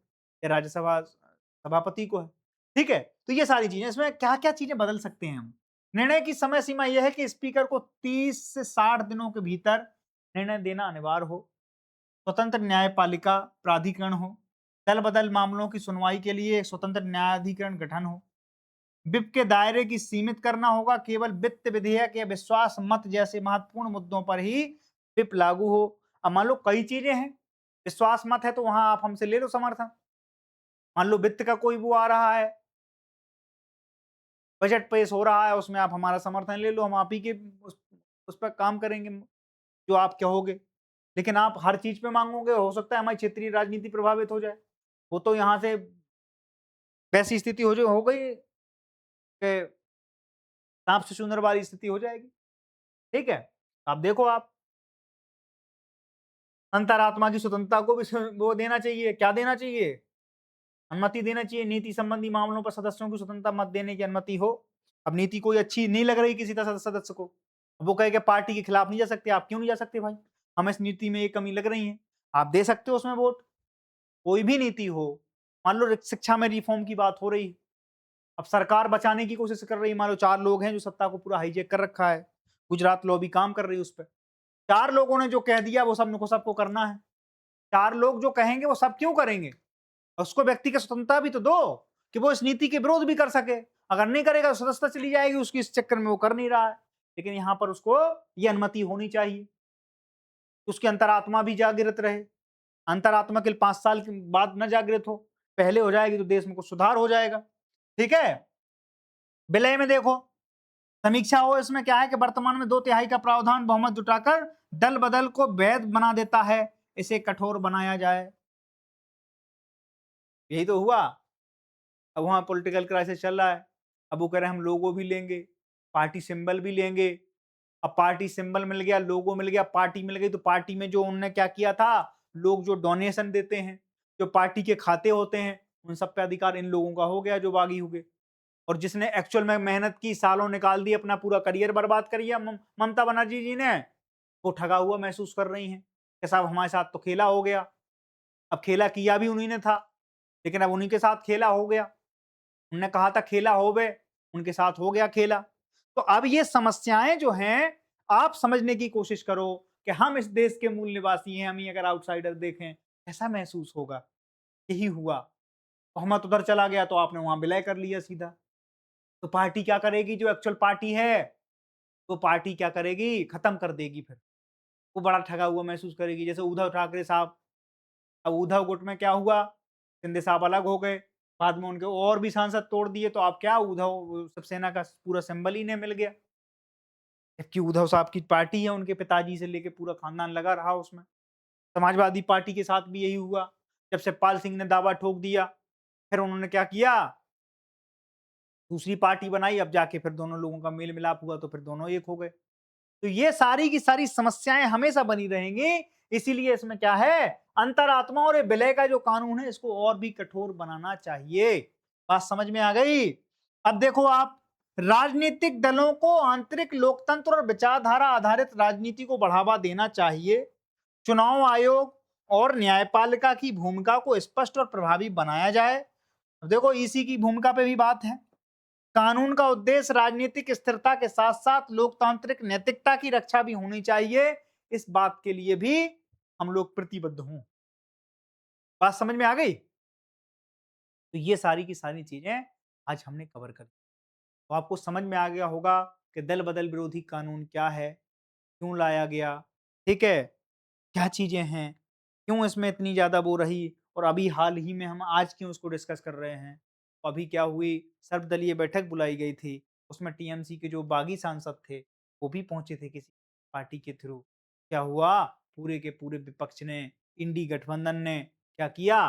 या राज्यसभा सभापति को है। ठीक है? तो ये सारी चीज़ें, इसमें क्या-क्या चीज़ें बदल सकते हैं हम। निर्णय की समय सीमा यह है कि स्पीकर को 30 से 60 दिनों के भीतर निर्णय देना अनिवार्य हो। स्वतंत्र न्यायपालिका प्राधिकरण हो। दल-बदल मामलों की सुनवाई के लिए एक स्वतंत्र न्यायाधिकरण गठन हो। विप के दायरे की सीमित करना होगा, केवल वित्त विधेयक या विश्वास मत जैसे महत्वपूर्ण मुद्दों पर ही विप लागू हो। अब मान लो कई चीजें हैं, विश्वास मत है तो वहां आप हमसे ले लो समर्थन। मान लो वित्त का कोई वो आ रहा है, बजट पेश हो रहा है, उसमें आप हमारा समर्थन ले लो, हम आप ही के उस पर काम करेंगे जो आप कहोगे। लेकिन आप हर चीज पे मांगोगे, हो सकता है हमारी क्षेत्रीय राजनीति प्रभावित हो जाए। वो तो यहाँ से वैसी स्थिति हो गई कि सांप से सुंदर वाली स्थिति हो जाएगी। ठीक है? आप देखो, आप अंतरात्मा की स्वतंत्रता को भी वो देना चाहिए, क्या देना चाहिए? अनुमति देना चाहिए, नीति संबंधी मामलों पर सदस्यों की स्वतंत्रता मत देने की अनुमति हो। अब नीति कोई अच्छी नहीं लग रही किसी सदस्य को, वो कहे कि पार्टी के खिलाफ नहीं जा सकते, आप क्यों नहीं जा सकते भाई? हमें इस नीति में ये कमी लग रही है, आप दे सकते हो उसमें वोट। कोई भी नीति हो, मान लो शिक्षा में रिफॉर्म की बात हो रही है, अब सरकार बचाने की कोशिश कर रही है, मान लो 4 लोग हैं जो सत्ता को पूरा हाईजैक कर रखा है, गुजरात लॉबी काम कर रही है उस पे। 4 लोगों ने जो कह दिया वो सबको करना है। 4 लोग जो कहेंगे वो सब क्यों करेंगे? उसको व्यक्ति की स्वतंत्रता भी तो दो, कि वो इस नीति के विरोध भी कर सके। अगर नहीं करेगा तो सदस्यता चली जाएगी उसकी, इस चक्कर में वो कर नहीं रहा है। लेकिन यहाँ पर उसको ये अनुमति होनी चाहिए, उसकी अंतरात्मा भी जागृत रहे। अंतरात्मा केवल 5 साल के बाद न जागृत हो, पहले हो जाएगी तो देश में कुछ सुधार हो जाएगा। ठीक है? विलय में देखो, समीक्षा हो, इसमें क्या है कि वर्तमान में 2/3 का प्रावधान बहुमत जुटाकर दल बदल को वैध बना देता है, इसे कठोर बनाया जाए। यही तो हुआ। अब वहाँ पॉलिटिकल क्राइसिस चल रहा है। अब वो कह रहे हैं हम लोगो भी लेंगे, पार्टी सिंबल भी लेंगे। अब पार्टी सिंबल मिल गया, लोगो मिल गया, पार्टी मिल गई, तो पार्टी में जो उन्होंने क्या किया था, लोग जो डोनेशन देते हैं, जो पार्टी के खाते होते हैं, उन सब पे अधिकार इन लोगों का हो गया जो बागी हुए। और जिसने एक्चुअल में मेहनत की, सालों निकाल दी, अपना पूरा करियर बर्बाद कर लिया ममता बनर्जी जी ने, वो ठगा हुआ महसूस कर रही हैं कि साहब हमारे साथ तो खेला हो गया। अब खेला किया भी उन्हीं ने था, लेकिन अब उन्हीं के साथ खेला हो गया। उन्होंने कहा था खेला होवे, उनके साथ हो गया खेला। तो अब ये समस्याएं जो हैं, आप समझने की कोशिश करो कि हम इस देश के मूल निवासी हैं, हम ही अगर आउटसाइडर देखें, कैसा महसूस होगा? यही हुआ। बहुमत उधर चला गया तो आपने वहां विलय कर लिया सीधा। तो पार्टी क्या करेगी, जो एक्चुअल पार्टी है, वो पार्टी क्या करेगी? खत्म कर देगी फिर। वो बड़ा ठगा हुआ महसूस करेगी। जैसे उद्धव ठाकरे साहब, अब उद्धव गुट में क्या हुआ? शिंदे साहब अलग हो गए, बाद में उनके और भी सांसद तोड़ दिए, तो अब क्या, उद्धव शिवसेना का पूरा सिंबल ही इन्हें मिल गया। जबकि उद्धव साहब की पार्टी है, उनके पिताजी से लेके पूरा खानदान लगा रहा उसमें। समाजवादी पार्टी के साथ भी यही हुआ। जब शिवपाल सिंह ने दावा ठोक दिया, फिर उन्होंने क्या किया, दूसरी पार्टी बनाई, अब जाके फिर दोनों लोगों का मेल मिलाप हुआ तो फिर दोनों एक हो गए। तो ये सारी की सारी समस्याएं हमेशा बनी रहेंगी। इसीलिए इसमें क्या है, अंतरात्मा और ये विलय का जो कानून है इसको और भी कठोर बनाना चाहिए। बात समझ में आ गई? अब देखो आप, राजनीतिक दलों को आंतरिक लोकतंत्र और विचारधारा आधारित राजनीति को बढ़ावा देना चाहिए। चुनाव आयोग और न्यायपालिका की भूमिका को स्पष्ट और प्रभावी बनाया जाए। अब देखो ईसी की भूमिका पे भी बात है। कानून का उद्देश्य राजनीतिक स्थिरता के साथ साथ लोकतांत्रिक नैतिकता की रक्षा भी होनी चाहिए। इस बात के लिए भी हम लोग प्रतिबद्ध हों। बात समझ में आ गई? तो ये सारी की सारी चीजें आज हमने कवर कर दी। तो आपको समझ में आ गया होगा कि दल बदल विरोधी कानून क्या है, क्यों लाया गया, ठीक है, क्या चीजें हैं, क्यों इसमें इतनी ज्यादा वो रही, और अभी हाल ही में हम आज क्यों उसको डिस्कस कर रहे हैं। तो अभी क्या हुई, सर्वदलीय बैठक बुलाई गई थी, उसमें टीएमसी के जो बागी सांसद थे वो भी पहुंचे थे किसी पार्टी के थ्रू। क्या हुआ, पूरे के पूरे विपक्ष ने, इंडी गठबंधन ने क्या किया,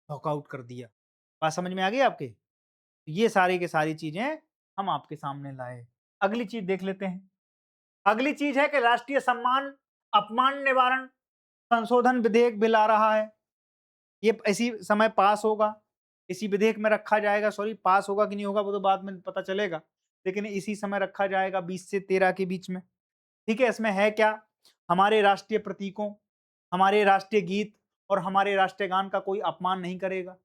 वॉकआउट कर दिया। बात समझ में आ गई आपके? ये सारी की सारी चीजें हम आपके सामने लाए। अगली चीज देख लेते हैं। अगली चीज है कि राष्ट्रीय सम्मान अपमान निवारण संशोधन विधेयक बिल आ रहा है। ये इसी समय पास होगा, इसी विधेयक में रखा जाएगा। सॉरी, पास होगा कि नहीं होगा वो तो बाद में पता चलेगा, लेकिन इसी समय रखा जाएगा 20 से 13 के बीच में। ठीक है, इसमें है क्या, हमारे राष्ट्रीय प्रतीकों, हमारे राष्ट्रीय गीत और हमारे राष्ट्रीय गान का कोई अपमान नहीं करेगा।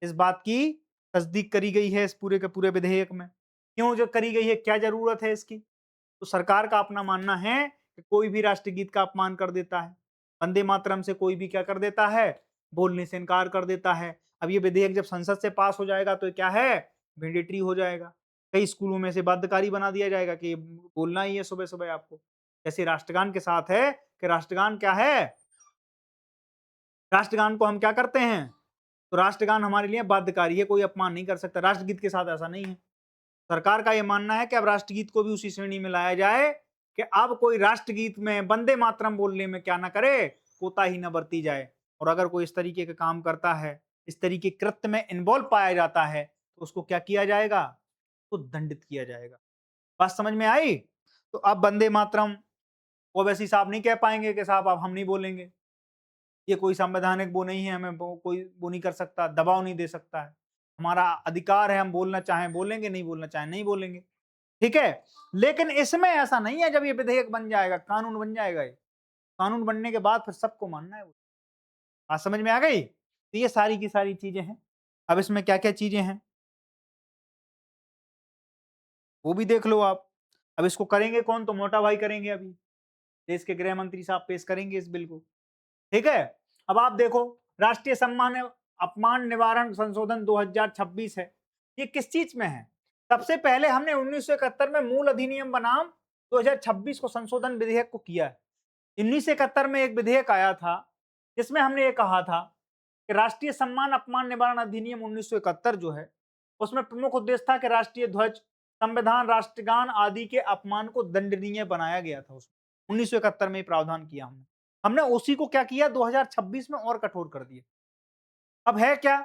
इस बात की तस्दीक करी गई है इस पूरे के पूरे विधेयक में। क्यों जो करी गई है, क्या जरूरत है इसकी? तो सरकार का अपना मानना है कि कोई भी राष्ट्रीय गीत का अपमान कर देता है, वंदे मातरम से कोई भी क्या कर देता है, बोलने से इनकार कर देता है। अब ये विधेयक जब संसद से पास हो जाएगा तो क्या है, मैंडेटरी हो जाएगा। कई स्कूलों में से बाध्यकारी बना दिया जाएगा कि बोलना ही है सुबह सुबह आपको। जैसे राष्ट्रगान के साथ है कि राष्ट्रगान क्या है, राष्ट्रगान को हम क्या करते हैं, तो राष्ट्रगान हमारे लिए बाध्यकारी है, कोई अपमान नहीं कर सकता। राष्ट्रगीत के साथ ऐसा नहीं है। सरकार का यह मानना है कि अब राष्ट्रगीत को भी उसी श्रेणी में लाया जाए कि अब कोई राष्ट्रगीत में वंदे मातरम बोलने में क्या ना करे, कोताही न बरती जाए। और अगर कोई इस तरीके का काम करता है, इस तरीके कृत्य में इन्वॉल्व पाया जाता है, तो उसको क्या किया जाएगा, तो दंडित किया जाएगा। बात समझ में आई? तो अब वंदे मातरम ओवैसी साहब नहीं कह पाएंगे कि साहब अब हम नहीं बोलेंगे, ये कोई संवैधानिक वो नहीं है, हमें कोई वो नहीं कर सकता, दबाव नहीं दे सकता है। हमारा अधिकार है, हम बोलना चाहें बोलेंगे, नहीं बोलना चाहें नहीं बोलेंगे। ठीक है, लेकिन इसमें ऐसा नहीं है। जब ये विधेयक बन जाएगा, कानून बन जाएगा, ये कानून बनने के बाद फिर सबको मानना है। बात समझ में आ गई? तो ये सारी की सारी चीजें हैं। अब इसमें क्या क्या चीजें हैं वो भी देख लो आप। अब इसको करेंगे कौन, तो मोटा भाई करेंगे। अभी देश के गृह मंत्री साहब पेश करेंगे इस बिल को। ठीक है, अब आप देखो, राष्ट्रीय सम्मान अपमान निवारण संशोधन 2026 है। ये किस चीज में है? सबसे पहले हमने 1971 में मूल अधिनियम बनाम 2026 को संशोधन विधेयक को किया है। 1971 में एक विधेयक आया था जिसमें हमने ये कहा था कि राष्ट्रीय सम्मान अपमान निवारण अधिनियम 1971 जो है, उसमें प्रमुख उद्देश्य था कि राष्ट्रीय ध्वज, संविधान, राष्ट्रगान आदि के अपमान को दंडनीय बनाया गया था। उसमें 1971 में प्रावधान किया हमने। हमने उसी को क्या किया, 2026 में और कठोर कर दिया। अब है क्या,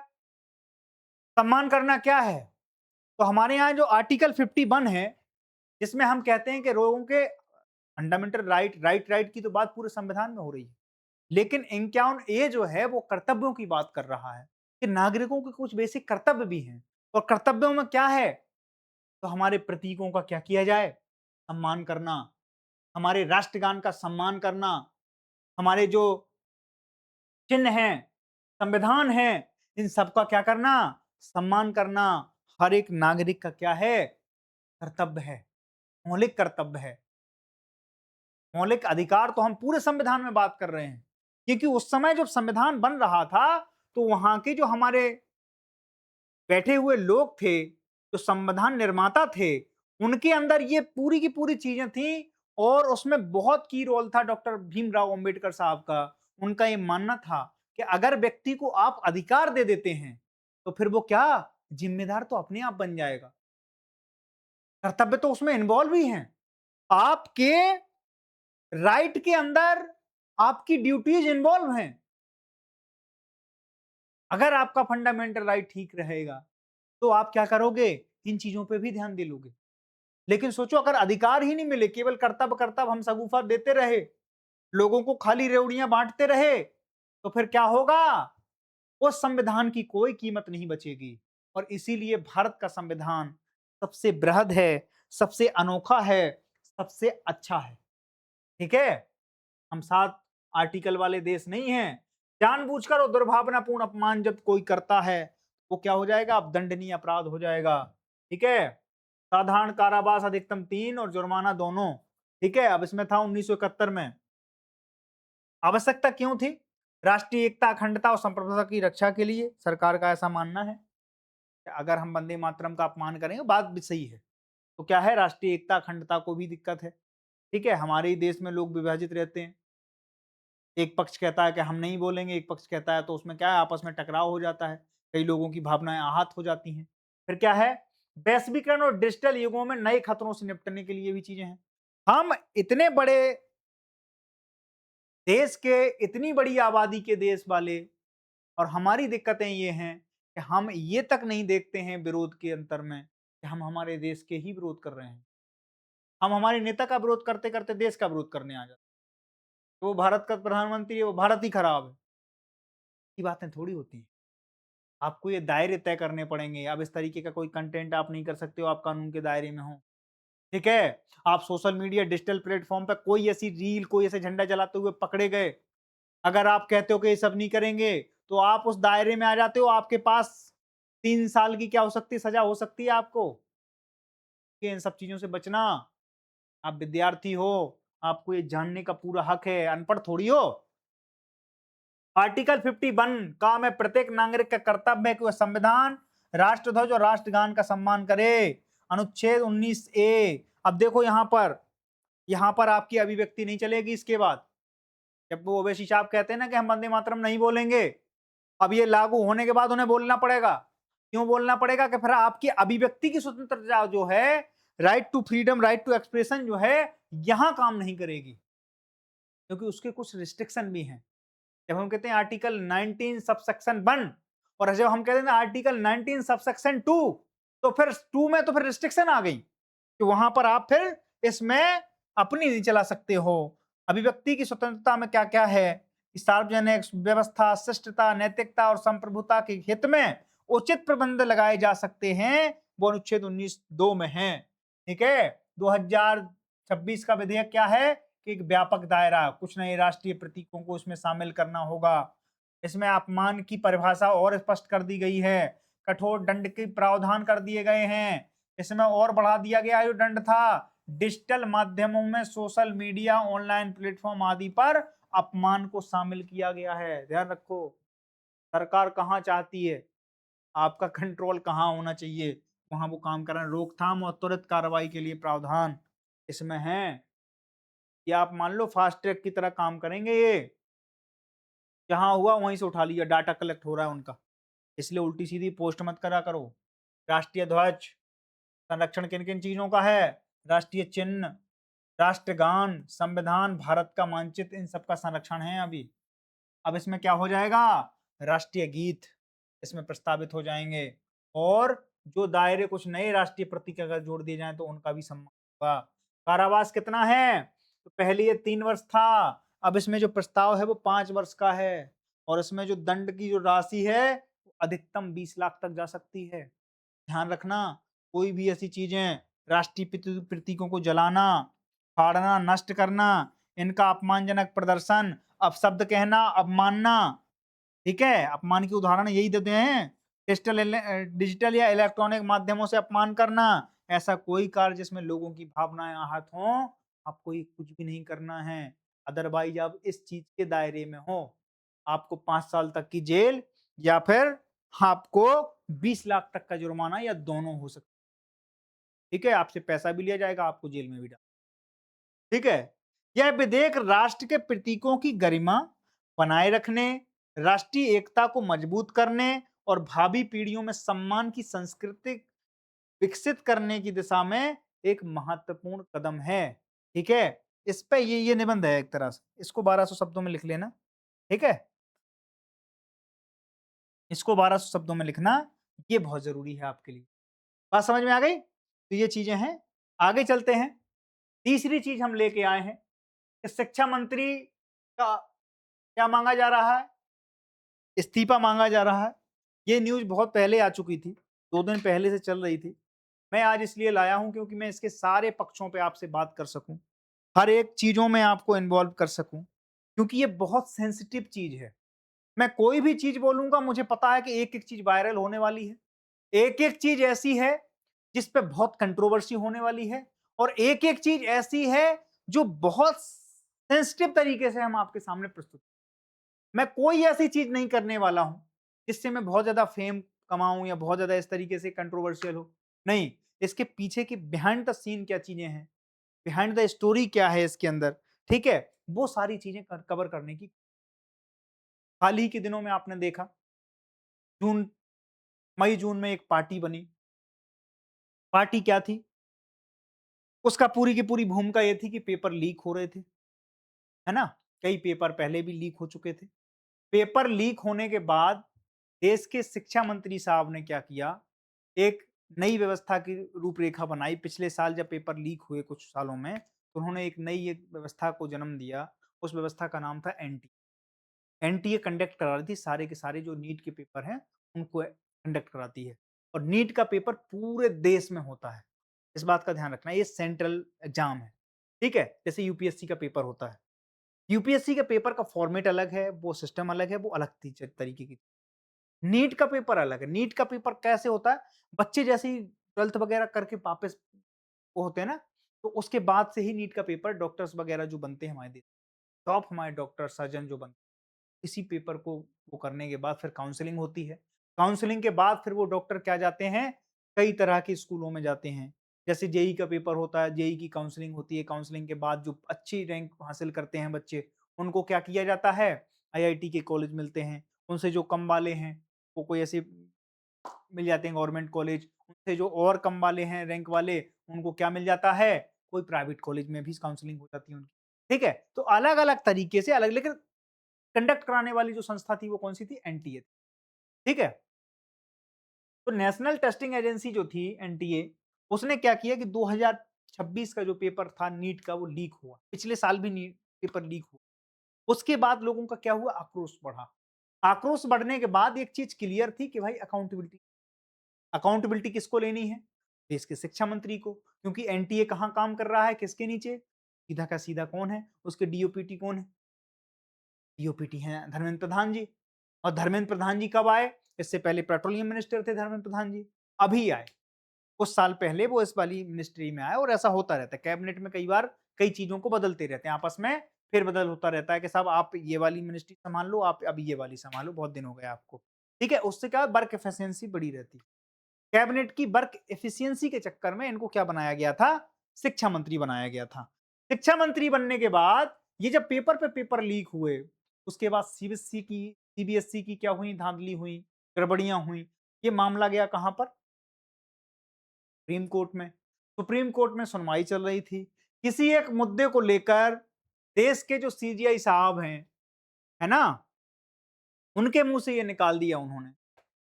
सम्मान करना क्या है, तो हमारे यहाँ जो आर्टिकल 51 है, जिसमें हम कहते हैं कि लोगों के फंडामेंटल राइट की तो बात पूरे संविधान में हो रही है, लेकिन 51 ए जो है वो कर्तव्यों की बात कर रहा है कि नागरिकों के कुछ बेसिक कर्तव्य भी हैं। और कर्तव्यों में क्या है, तो हमारे प्रतीकों का क्या किया जाए, सम्मान करना, हमारे राष्ट्रगान का सम्मान करना, हमारे जो चिन्ह हैं, संविधान है, इन सबका क्या करना, सम्मान करना। हर एक नागरिक का क्या है, कर्तव्य है, मौलिक कर्तव्य है। मौलिक अधिकार तो हम पूरे संविधान में बात कर रहे हैं, क्योंकि उस समय जब संविधान बन रहा था तो वहां के जो हमारे बैठे हुए लोग थे, जो संविधान निर्माता थे, उनके अंदर ये पूरी की पूरी चीजें थी। और उसमें बहुत की रोल था डॉक्टर भीमराव अंबेडकर साहब का। उनका ये मानना था कि अगर व्यक्ति को आप अधिकार दे देते हैं तो फिर वो क्या, जिम्मेदार तो अपने आप बन जाएगा। कर्तव्य तो उसमें इन्वॉल्व ही हैं। आपके राइट के अंदर आपकी ड्यूटीज इन्वॉल्व हैं। अगर आपका फंडामेंटल राइट ठीक रहेगा, तो आप क्या करोगे? इन चीजों पे भी ध्यान दे लोगे। लेकिन सोचो अगर अधिकार ही नहीं मिले, केवल कर्तव्य हम सगुफा देते रहे, लोगों को खाली रेवड़ियां बांटते रहे, तो फिर क्या होगा? उस संविधान की कोई कीमत नहीं बचेगी। और इसीलिए भारत का संविधान सबसे बृहद है, सबसे अनोखा है, सबसे अच्छा है। ठीक है? हम 7 आर्टिकल वाले देश नहीं हैं। जानबूझकर और दुर्भावनापूर्ण अपमान जब कोई करता है, वो क्या हो जाएगा? अब दंडनीय अपराध हो जाएगा। ठीक है? साधारण कारावास अधिकतम 3 और जुर्माना दोनों। ठीक है? अब इसमें था 1971 में। आवश्यकता क्यों थी? राष्ट्रीय एकता, अखंडता और संप्रभुता की रक्षा के लिए सरकार का ऐसा मानना है। अगर हम वंदे मातरम का अपमान करेंगे, बात भी सही है। तो क्या है? राष्ट्रीय एकता, अखंडता को भी दिक्कत है। ठीक है? हमारे ही देश में लोग विभाजित रहते हैं। एक पक्ष कहता है कि हम नहीं बोलेंगे, एक पक्ष कहता है, तो उसमें क्या है? आपस में टकराव हो जाता है। कई लोगों की भावनाएं आहत हो जाती हैं। फिर क्या है? वैश्वीकरण और डिजिटल युगों में नए खतरों से निपटने के लिए भी चीजें हैं। हम इतने बड़े देश के, इतनी बड़ी आबादी के देश वाले, और हमारी दिक्कतें ये हैं कि हम ये तक नहीं देखते हैं विरोध के अंतर में कि हम हमारे देश के ही विरोध कर रहे हैं। हम हमारे नेता का विरोध करते करते देश का विरोध करने आ जाते हैं। तो वो भारत का प्रधानमंत्री है, वो भारत ही खराब है। ये बातें थोड़ी होती हैं। आपको ये दायरे तय करने पड़ेंगे। अब इस तरीके का कोई कंटेंट आप नहीं कर सकते हो, आप कानून के दायरे में हो। ठीक है? आप सोशल मीडिया, डिजिटल प्लेटफॉर्म पे कोई ऐसी रील, कोई ऐसे झंडा जलाते हुए पकड़े गए, अगर आप कहते हो कि ये सब नहीं करेंगे, तो आप उस दायरे में आ जाते हो। आपके पास 3 साल की क्या हो सकती है? सजा हो सकती है आपको। कि इन सब चीजों से बचना। आप विद्यार्थी हो, आपको ये जानने का पूरा हक है, अनपढ़ थोड़ी हो। आर्टिकल 51 काम है प्रत्येक नागरिक का कर्तव्य है कि वह संविधान, राष्ट्रध्वज और राष्ट्रगान का सम्मान करे। अनुच्छेद 19 ए। अब देखो यहां पर आपकी अभिव्यक्ति नहीं चलेगी इसके बाद। जब वो ओवैसी साहब कहते हैं ना कि हम वंदे मातरम नहीं बोलेंगे, अब ये लागू होने के बाद उन्हें बोलना पड़ेगा। क्यों बोलना पड़ेगा? कि फिर आपकी अभिव्यक्ति की स्वतंत्रता जो है, right to freedom, right to expression जो है, यहां काम नहीं करेगी, क्योंकि उसके कुछ रिस्ट्रिक्शन भी हैं। जब हम कहते हैं आर्टिकल 19 सबसेक्शन 1, और जब हम कहते हैं आर्टिकल 19 सबसेक्शन 2, तो फिर 2 में तो फिर रिस्ट्रिक्शन आ गई कि वहां पर आप फिर इसमें अपनी नहीं चला सकते हो। अभिव्यक्ति की स्वतंत्रता में क्या क्या है कि सार्वजनिक व्यवस्था, शिष्टता, नैतिकता और संप्रभुता के हित में उचित प्रबंध लगाए जा सकते हैं, वो अनुच्छेद 19(2) में है। ठीक है? 2026 का विधेयक क्या है कि एक व्यापक दायरा, कुछ नए राष्ट्रीय प्रतीकों को इसमें शामिल करना होगा। इसमें अपमान की परिभाषा और स्पष्ट कर दी गई है। कठोर दंड के प्रावधान कर दिए गए हैं। इसमें और बढ़ा दिया गया जो दंड था, डिजिटल माध्यमों में, सोशल मीडिया, ऑनलाइन प्लेटफॉर्म आदि पर अपमान को शामिल किया गया है। ध्यान रखो, सरकार कहाँ चाहती है, आपका कंट्रोल कहाँ होना चाहिए, वहां वो काम कर रहे हैं। रोकथाम और त्वरित कार्रवाई के लिए प्रावधान इसमें है। या आप मान लो फास्ट ट्रैक की तरह काम करेंगे ये, जहां हुआ वहीं से उठा लिया, डाटा कलेक्ट हो रहा है उनका। इसलिए उल्टी सीधी पोस्ट मत करा करो। राष्ट्रीय ध्वज संरक्षण किन किन चीजों का है? राष्ट्रीय चिन्ह, राष्ट्रगान, संविधान, भारत का मानचित्र, इन सब का संरक्षण है अभी। अब इसमें क्या हो जाएगा? राष्ट्रीय गीत इसमें प्रस्तावित हो जाएंगे, और जो दायरे कुछ नए राष्ट्रीय प्रतीक अगर जोड़ दिए जाएं तो उनका भी सम्मान होगा। कारावास कितना है? तो पहले ये 3 वर्ष था, अब इसमें जो प्रस्ताव है वो 5 वर्ष का है, और इसमें जो दंड की जो राशि है वो अधिकतम 20 लाख तक जा सकती है। ध्यान रखना, कोई भी ऐसी चीजें, राष्ट्रीय प्रतीकों को जलाना, फाड़ना, नष्ट करना, इनका अपमानजनक प्रदर्शन, अपशब्द कहना, अवमानना, ठीक है? अपमान के उदाहरण यही देते हैं। डिजिटल या इलेक्ट्रॉनिक माध्यमों से अपमान करना, ऐसा कोई कार्य जिसमें लोगों की भावनाएं आहत हों, आपको ये कुछ भी नहीं करना है। अदरवाइज आप इस चीज के दायरे में हो, आपको 5 साल तक की जेल, या फिर आपको 20 लाख तक का जुर्माना, या दोनों हो सकते। ठीक है? आपसे पैसा भी लिया जाएगा, आपको जेल में भी डाल। ठीक है? यह विधेयक राष्ट्र के प्रतीकों की गरिमा बनाए रखने, राष्ट्रीय एकता को मजबूत करने और भावी पीढ़ियों में सम्मान की संस्कृति विकसित करने की दिशा में एक महत्वपूर्ण कदम है। ठीक है? इस पे ये निबंध है एक तरह से, इसको 1200 शब्दों में लिख लेना, ठीक है? इसको 1200 शब्दों में लिखना, ये बहुत ज़रूरी है आपके लिए। बात समझ में आ गई? तो ये चीज़ें हैं। आगे चलते हैं, तीसरी चीज़ हम लेके आए हैं कि शिक्षा मंत्री का क्या माँगा जा रहा है? इस्तीफ़ा माँगा जा रहा है। ये न्यूज़ बहुत पहले आ चुकी थी, 2 दिन पहले से चल रही थी। मैं आज इसलिए लाया हूँ क्योंकि मैं इसके सारे पक्षों पे आपसे बात कर सकूँ, हर एक चीज़ों में आपको इन्वॉल्व कर सकूँ, क्योंकि ये बहुत सेंसिटिव चीज़ है। मैं कोई भी चीज़ बोलूँगा, मुझे पता है कि एक-एक चीज़ वायरल होने वाली है। एक-एक चीज़ ऐसी है जिस पे बहुत कंट्रोवर्सी होने वाली है और एक-एक चीज़ ऐसी है जो बहुत सेंसिटिव तरीके से हम आपके सामने प्रस्तुत। मैं कोई ऐसी चीज़ नहीं करने वाला हूँ, जिससे मैं बहुत ज़्यादा फ़ेम कमाऊँ या बहुत ज़्यादा इस तरीके से कंट्रोवर्शियल हो। नहीं, इसके पीछे की बिहाइंड द सीन क्या चीज़ें हैं, बिहाइंड द स्टोरी क्या है इसके अंदर, ठीक है? वो सारी चीज़ें कवर करने की हाल ही के दिनों में आपने देखा, जून मई-जून में एक पार्टी बनी। पार्टी क्या थी? उसका पूरी की पूरी भूमिका ये थी कि पेपर लीक हो रहे थे, है ना? कई पेपर पहले भी लीक हो चुके थे। पेपर लीक होने के बाद देश के शिक्षा मंत्री साहब ने क्या किया, एक नई व्यवस्था की रूपरेखा बनाई। पिछले साल जब पेपर लीक हुए कुछ सालों में, तो उन्होंने एक व्यवस्था को जन्म दिया। उस व्यवस्था का नाम था एनटीए। एनटीए कंडक्ट करा रही थी सारे के सारे जो नीट के पेपर हैं, उनको कंडक्ट कराती है और नीट का पेपर पूरे देश में होता है। इस बात का ध्यान रखना, ये सेंट्रल एग्ज़ाम है, ठीक है? जैसे यूपीएससी का पेपर होता है। यूपीएससी के पेपर का फॉर्मेट अलग है, वो सिस्टम अलग है, वो अलग तरीके की। नीट का पेपर अलग है। नीट का पेपर कैसे होता है? बच्चे जैसे ही 12th वगैरह करके वापस वो होते हैं ना, तो उसके बाद से ही नीट का पेपर डॉक्टर्स वगैरह जो बनते हैं हमारे देश, टॉप हमारे डॉक्टर, सर्जन जो बनते हैं, इसी पेपर को वो करने के बाद फिर काउंसलिंग होती है। काउंसलिंग के बाद फिर वो डॉक्टर क्या जाते हैं, कई तरह के स्कूलों में जाते हैं। जैसे जेईई का पेपर होता है, जेईई की काउंसलिंग होती है, काउंसलिंग के बाद जो अच्छी रैंक हासिल करते हैं बच्चे, उनको क्या किया जाता है, आईआईटी के कॉलेज मिलते हैं। उनसे जो कम वाले हैं, वो कोई ऐसे मिल जाते हैं गवर्नमेंट कॉलेज, उनसे जो और कम वाले हैं रैंक वाले, उनको क्या मिल जाता है, कोई प्राइवेट कॉलेज में भी काउंसलिंग हो जाती है उनकी। ठीक है? तो अलग-अलग तरीके से अलग, लेकिन कंडक्ट कराने वाली जो संस्था थी वो कौन-सी थी? एनटीए। ठीक है? तो नेशनल टेस्टिंग एजेंसी जो थी एनटीए, उसने क्या किया कि 2026 का जो पेपर था नीट का वो लीक हुआ। पिछले साल भी नीट पेपर लीक हुआ। उसके बाद लोगों का क्या हुआ? आक्रोश बढ़ा। आक्रोश बढ़ने के बाद एक चीज़ क्लियर थी कि भाई अकाउंटेबिलिटी अकाउंटेबिलिटी किसको लेनी है? देश के शिक्षा मंत्री को, क्योंकि एनटीए कहाँ काम कर रहा है, किसके नीचे? सीधा का सीधा कौन है? उसके डीओपीटी कौन है? डीओपीटी हैं धर्मेंद्र प्रधान जी। और धर्मेंद्र प्रधान जी कब आए? इससे पहले पेट्रोलियम मिनिस्टर थे धर्मेंद्र प्रधान जी, अभी आए। कुछ साल पहले वो इस वाली मिनिस्ट्री में आए और ऐसा होता रहता है। कैबिनेट में कई बार कई चीज़ों को बदलते रहते हैं, आपस में फेर-बदल होता रहता है कि साहब आप ये वाली मिनिस्ट्री सँभाल लो, आप अभी ये वाली सँभालो, बहुत दिन हो गए आपको। ठीक है? उससे क्या वर्क एफिशिएंसी बढ़ी रहती है। कैबिनेट की वर्क एफिशिएंसी के चक्कर में इनको क्या बनाया गया था? शिक्षा मंत्री बनाया गया था। शिक्षा मंत्री बनने के बाद ये जब पेपर पे पेपर लीक हुए, उसके बाद सीबीएसई की क्या हुई धांधली हुई, गड़बड़ियाँ हुई। ये मामला गया कहाँ पर? सुप्रीम कोर्ट में। सुप्रीम कोर्ट में सुनवाई चल रही थी। किसी एक मुद्दे को लेकर देश के जो सीजीआई साहब हैं, है ना? उनके मुँह से ये निकाल दिया उन्होंने।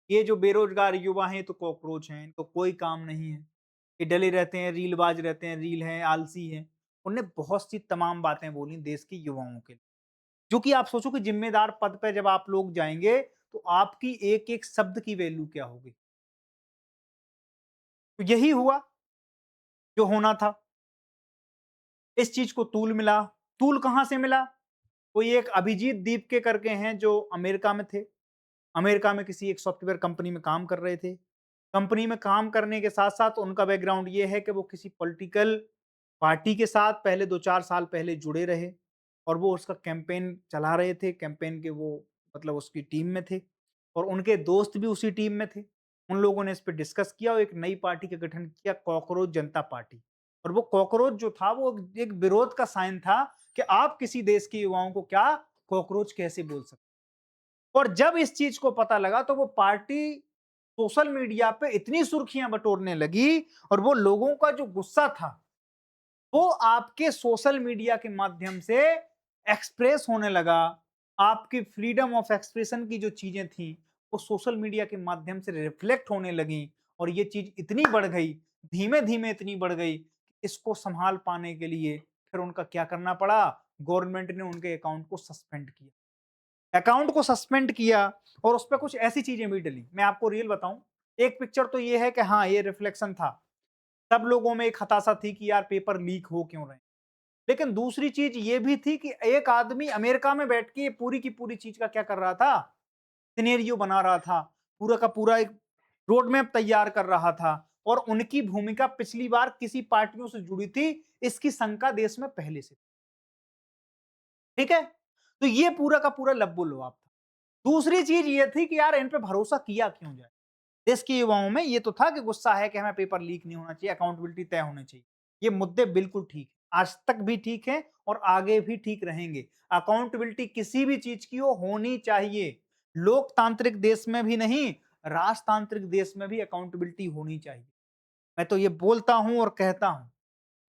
ये जो बेरोजगार युवा हैं, ये तो कॉकरोच हैं, इनको कोई काम नहीं है। ये डले रहते हैं, रीलबाज रहते हैं, रील हैं, आलसी हैं। उन्होंने बहुत सी तमाम बातें बोली देश के युवाओं के लिए। जो कि आप सोचो कि ज़िम्मेदार पद पे जब आप लोग जाएँगे, तो आपकी एक-एक शब्द की वैल्यू क्या होगी? तो यही हुआ जो होना था। इस चीज़ को तूल मिला। तूल कहाँ से मिला? कोई एक अभिजीत दीपके करके हैं जो अमेरिका में थे। अमेरिका में किसी एक सॉफ्टवेयर कंपनी में काम कर रहे थे। कंपनी में काम करने के साथ-साथ उनका बैकग्राउंड ये है कि वो किसी पॉलिटिकल पार्टी के साथ पहले 2-4 साल पहले जुड़े रहे और वो उसका कैंपेन चला रहे थे। कैंपेन के वो मतलब उसकी टीम में थे और उनके दोस्त भी उसी टीम में थे। उन लोगों ने इस पे डिस्कस किया और एक नई पार्टी का गठन किया, कॉकरोच जनता पार्टी। और वो कॉकरोच जो था वो एक विरोध का साइन था कि आप किसी देश के युवाओं को क्या कॉकरोच कैसे बोल सकते हैं। और जब इस चीज को पता लगा तो वो पार्टी सोशल मीडिया पे इतनी सुर्खियां बटोरने लगी और वो लोगों का जो गुस्सा था वो आपके सोशल मीडिया के माध्यम से एक्सप्रेस होने लगा। आपकी फ्रीडम ऑफ एक्सप्रेशन की जो चीजें थी, वो सोशल मीडिया के माध्यम से रिफ्लेक्ट होने लगी और ये चीज इतनी बढ़ गई, धीमे-धीमे इतनी बढ़ गई, इसको संभाल पाने के लिए फिर उनका क्या करना पड़ा, गवर्नमेंट ने उनके अकाउंट को सस्पेंड किया। अकाउंट को सस्पेंड किया और उसपे कुछ ऐसी चीजें भी डली। मैं आपको रियल बताऊं, एक पिक्चर तो ये है कि हाँ, ये रिफ्लेक्शन था। सब लोगों में एक हताशा थी कि यार पेपर लीक हो क्यों रहे हैं। लेकिन दूसरी चीज ये भी थी कि एक आदमी अमेरिका में बैठ के पूरी की पूरी चीज का क्या कर रहा था, सिनेरियो बना रहा था, पूरा का पूरा एक रोड मैप तैयार कर रहा था और उनकी भूमिका पिछली बार किसी पार्टियों से जुड़ी थी, इसकी शंका देश में पहले से। ठीक है, तो ये पूरा का पूरा लब्बो लुआब था। दूसरी चीज ये थी कि यार इन पे भरोसा किया क्यों जाए। देश के युवाओं में ये तो था कि गुस्सा है कि हमें पेपर लीक नहीं होना चाहिए, अकाउंटेबिलिटी तय होनी चाहिए। ये मुद्दे बिल्कुल ठीक है, आज तक भी ठीक है और आगे भी ठीक रहेंगे। अकाउंटेबिलिटी किसी भी चीज की हो होनी चाहिए। लोकतांत्रिक देश में भी नहीं, राजतांत्रिक देश में भी अकाउंटेबिलिटी होनी चाहिए। मैं तो ये बोलता हूं और कहता हूं।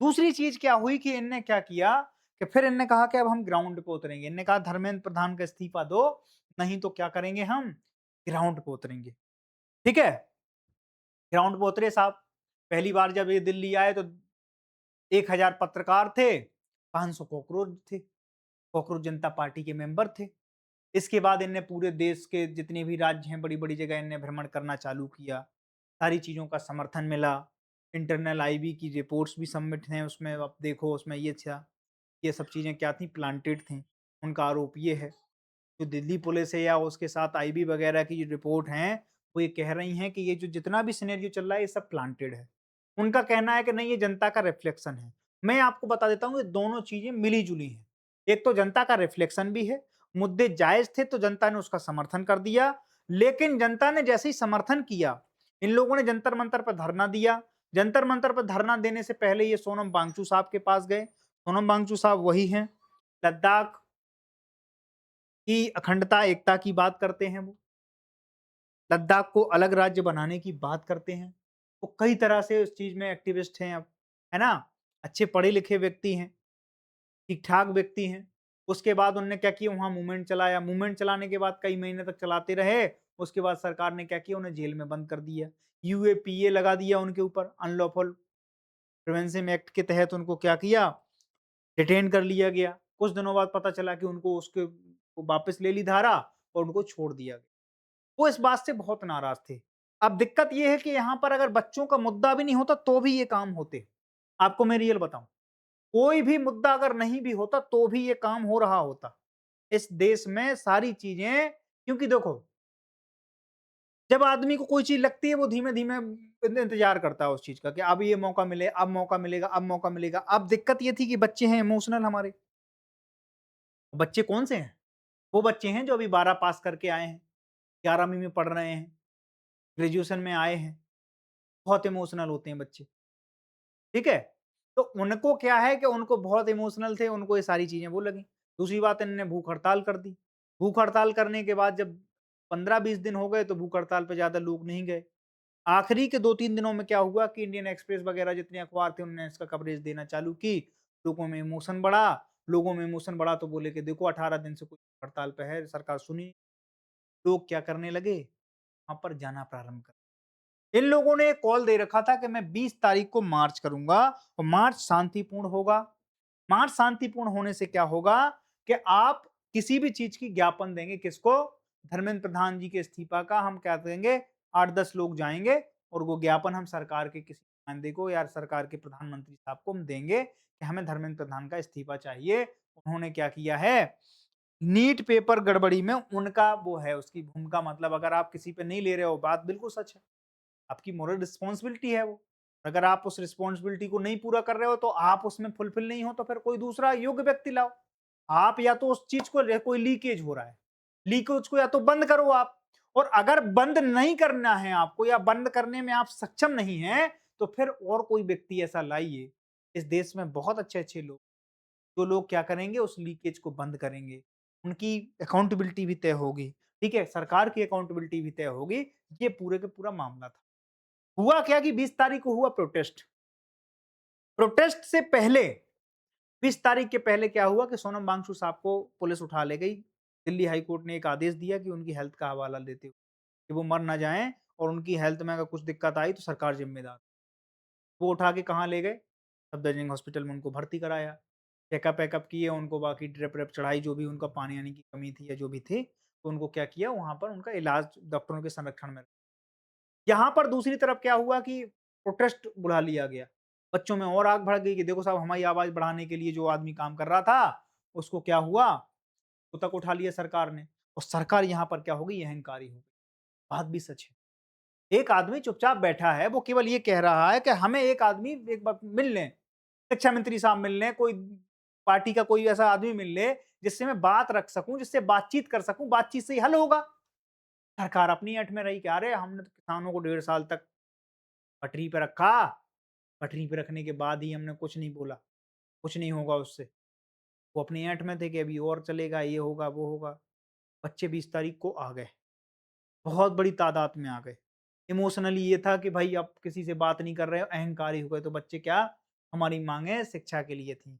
दूसरी चीज क्या हुई कि इनने क्या किया कि फिर इनने कहा कि अब हम ग्राउंड पे उतरेंगे। इनने कहा धर्मेंद्र प्रधान का इस्तीफा दो, नहीं तो क्या करेंगे हम, ग्राउंड पे उतरेंगे। ठीक है, ग्राउंड पे उतरे साहब। पहली बार जब ये दिल्ली आए तो 1000 पत्रकार थे, 500 कॉकरोच थे, कॉकरोच जनता पार्टी के मेंबर थे। इसके बाद इनने पूरे देश के जितने भी राज्य हैं, बड़ी-बड़ी जगह इनने भ्रमण करना चालू किया। सारी चीज़ों का समर्थन मिला। इंटरनल आईबी की रिपोर्ट्स भी सबमिट हैं उसमें, अब देखो उसमें ये था, ये सब चीज़ें क्या थी, प्लांटेड थी। उनका आरोप ये है, जो दिल्ली पुलिस है या उसके साथ आईबी वगैरह की जो रिपोर्ट हैं, वो ये कह रही हैं कि ये जो जितना भी सिनेरियो चल रहा है, ये सब प्लांटेड है। उनका कहना है कि नहीं, ये जनता का रिफ्लेक्शन है। मैं आपको बता देता हूँ, ये दोनों चीज़ें मिली-जुली हैं। एक तो जनता का रिफ्लेक्शन भी है, मुद्दे जायज़ थे तो जनता ने उसका समर्थन कर दिया, लेकिन जनता ने जैसे ही समर्थन किया, इन लोगों ने जंतर-मंतर पर धरना दिया। जंतर-मंतर पर धरना देने से पहले ये सोनम वांगचुक साहब के पास गए। सोनम वांगचुक साहब वही हैं, लद्दाख की अखंडता, एकता की बात करते हैं वो। लद्दाख को अलग राज्य बनाने की बात करते हैं। वो कई तरह से उस चीज़ में एक्टिविस्ट हैं अब, है ना? अच्छे पढ़े-लिखे व्यक्ति हैं, ठीक-ठाक व्यक्ति हैं। उसके बाद उन्होंने क्या किया, वहाँ मूवमेंट चलाया। मूवमेंट चलाने के बाद कई महीने तक चलाते रहे। उसके बाद सरकार ने क्या किया, उन्हें जेल में बंद कर दिया। यूएपीए लगा दिया उनके ऊपर, अनलॉफुल प्रिवेंशन एक्ट के तहत उनको क्या किया, डिटेन कर लिया गया। कुछ दिनों बाद पता चला कि उनको उसके वो वापस ले ली धारा और उनको छोड़ दिया गया। वो इस बात से बहुत नाराज़ थे। अब दिक्कत ये है कि यहाँ पर अगर बच्चों का मुद्दा भी नहीं होता तो भी ये काम होते। आपको मैं रियल बताऊँ, कोई भी मुद्दा अगर नहीं भी होता तो भी ये काम हो रहा होता। इस देश में सारी चीज़ें, क्योंकि देखो, जब आदमी को कोई चीज़ लगती है वो धीमे-धीमे इंतज़ार करता है उस चीज़ का कि अब ये मौका मिले, अब मौका मिलेगा, अब मौका मिलेगा। अब दिक्कत ये थी कि बच्चे हैं इमोशनल हमारे। बच्चे कौन से हैं? वो बच्चे हैं जो अभी 12 पास करके आए हैं, 11वीं में पढ़ रहे हैं, ग्रेजुएशन में आए हैं। बहुत इमोशनल होते हैं बच्चे, ठीक है? तो उनको क्या है कि उनको बहुत इमोशनल थे, उनको ये सारी चीज़ें वो लगीं। दूसरी बात, इन्होंने भूख हड़ताल कर दी। भूख हड़ताल करने के बाद जब 15-20 दिन हो गए तो भूख हड़ताल पे ज़्यादा लोग नहीं गए। आखिरी के 2-3 दिनों में क्या हुआ कि इंडियन एक्सप्रेस वगैरह जितने अखबार थे उन्होंने इसका कवरेज देना चालू की। लोगों में इमोशन बढ़ा तो बोले कि देखो 18 दिन से कोई हड़ताल पे है, सरकार सुनी। लोग क्या करने लगे, वहाँ पर जाना प्रारंभ कर। इन लोगों ने एक कॉल दे रखा था कि मैं 20 तारीख को मार्च करूँगा और मार्च शांतिपूर्ण होगा। मार्च शांतिपूर्ण होने से क्या होगा कि आप किसी भी चीज़ की ज्ञापन देंगे किसको? धर्मेंद्र प्रधान जी के इस्तीफा का हम क्या देंगे, 8-10 लोग जाएँगे और वो ज्ञापन हम सरकार के किसी नुमाइंदे को या सरकार के प्रधानमंत्री साहब को हम देंगे कि हमें धर्मेंद्र प्रधान का इस्तीफा चाहिए। उन्होंने क्या किया है, नीट पेपर गड़बड़ी में उनका वो है, उसकी भूमिका, मतलब अगर आप किसी पे नहीं ले रहे हो, बात बिल्कुल सच है। आपकी मोरल रिस्पॉन्सिबिलिटी है वो। अगर आप उस रिस्पॉन्सिबिलिटी को नहीं पूरा कर रहे हो, तो आप उसमें फुलफिल नहीं हो, तो फिर कोई दूसरा योग्य व्यक्ति लाओ। आप या तो उस चीज़ को कोई लीकेज हो रहा है, लीकेज को या तो बंद करो आप, और अगर बंद नहीं करना है आपको या बंद करने में आप सक्षम नहीं हैं, तो फिर और कोई व्यक्ति ऐसा लाइए। इस देश में बहुत अच्छे-अच्छे लोग, जो लोग क्या करेंगे, उस लीकेज को बंद करेंगे। उनकी अकाउंटेबिलिटी भी तय होगी, ठीक है? सरकार की अकाउंटेबिलिटी भी तय होगी। ये पूरे का पूरा मामला था। हुआ क्या कि 20 तारीख को हुआ प्रोटेस्ट। प्रोटेस्ट से पहले 20 तारीख के पहले क्या हुआ कि सोनम वांगचुक साहब को पुलिस उठा ले गई। दिल्ली हाई कोर्ट ने एक आदेश दिया कि उनकी हेल्थ का हवाला देते हुए कि वो मर ना जाएँ और उनकी हेल्थ में अगर कुछ दिक्कत आई तो सरकार ज़िम्मेदार। वो उठा के कहाँ ले गए? सफदरजंग हॉस्पिटल में उनको भर्ती कराया। चेकअप-वेकअप किए, उनको बाकी ड्रिप-व्रिप चढ़ाई, जो भी उनका पानी-वानी की कमी थी या जो भी थी, तो उनको क्या किया, वहाँ पर उनका इलाज डॉक्टरों के संरक्षण में। यहाँ पर दूसरी तरफ क्या हुआ कि प्रोटेस्ट बुला लिया गया। बच्चों में और आग भड़क गई कि देखो साहब, हमारी आवाज़ बढ़ाने के लिए जो आदमी काम कर रहा था, उसको क्या हुआ, तो तक उठा लिया सरकार ने। और सरकार यहाँ पर क्या हो गई, अहंकारी हो गई। बात भी सच है। एक आदमी चुपचाप बैठा है, वो केवल ये कह रहा है कि हमें एक आदमी एक बार मिल लें, शिक्षा मंत्री साहब मिल लें, कोई पार्टी का कोई ऐसा आदमी मिल ले, जिससे मैं बात रख सकूँ, जिससे बातचीत कर सकूँ, बातचीत से ही हल होगा। सरकार अपनी ऐंठ में रही कि अरे हमने तो किसानों को 1.5 साल तक पटरी पे रखा, पटरी पे रखने के बाद ही हमने कुछ नहीं बोला, कुछ नहीं होगा उससे। वो अपनी ऐंठ में थे कि अभी और चलेगा, ये होगा, वो होगा। बच्चे 20 तारीख को आ गए, बहुत बड़ी तादाद में आ गए। इमोशनली ये था कि भाई अब किसी से बात नहीं कर रहे, अहंकारी हो गए, तो बच्चे क्या, हमारी माँगें शिक्षा के लिए थी।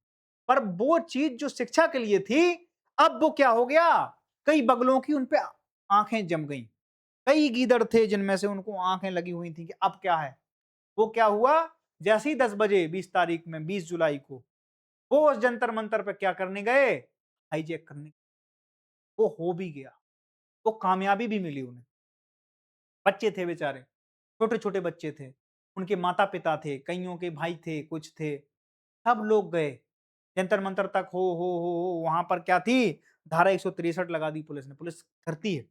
पर वो चीज़ जो शिक्षा के लिए थी, अब वो क्या हो गया, कई बगलों की उन पे आँखें जम गईं। कई गीदड़ थे जिनमें से उनको आँखें लगी हुई थी कि अब क्या है? वो क्या हुआ, जैसे ही 10 बजे 20 तारीख में 20 जुलाई को, वो उस जंतर-मंतर पे क्या करने गए? हाईजैक करने। वो हो भी गया, वो कामयाबी भी मिली उन्हें। बच्चे थे बेचारे, छोटे-छोटे बच्चे थे, उनके माता-पिता थे, कइयों के भाई थे, कुछ थे, सब लोग गए। जंतर-मंतर तक हो, वहाँ पर क्या थी, धारा 163 लगा दी पुलिस ने। पुलिस करती है,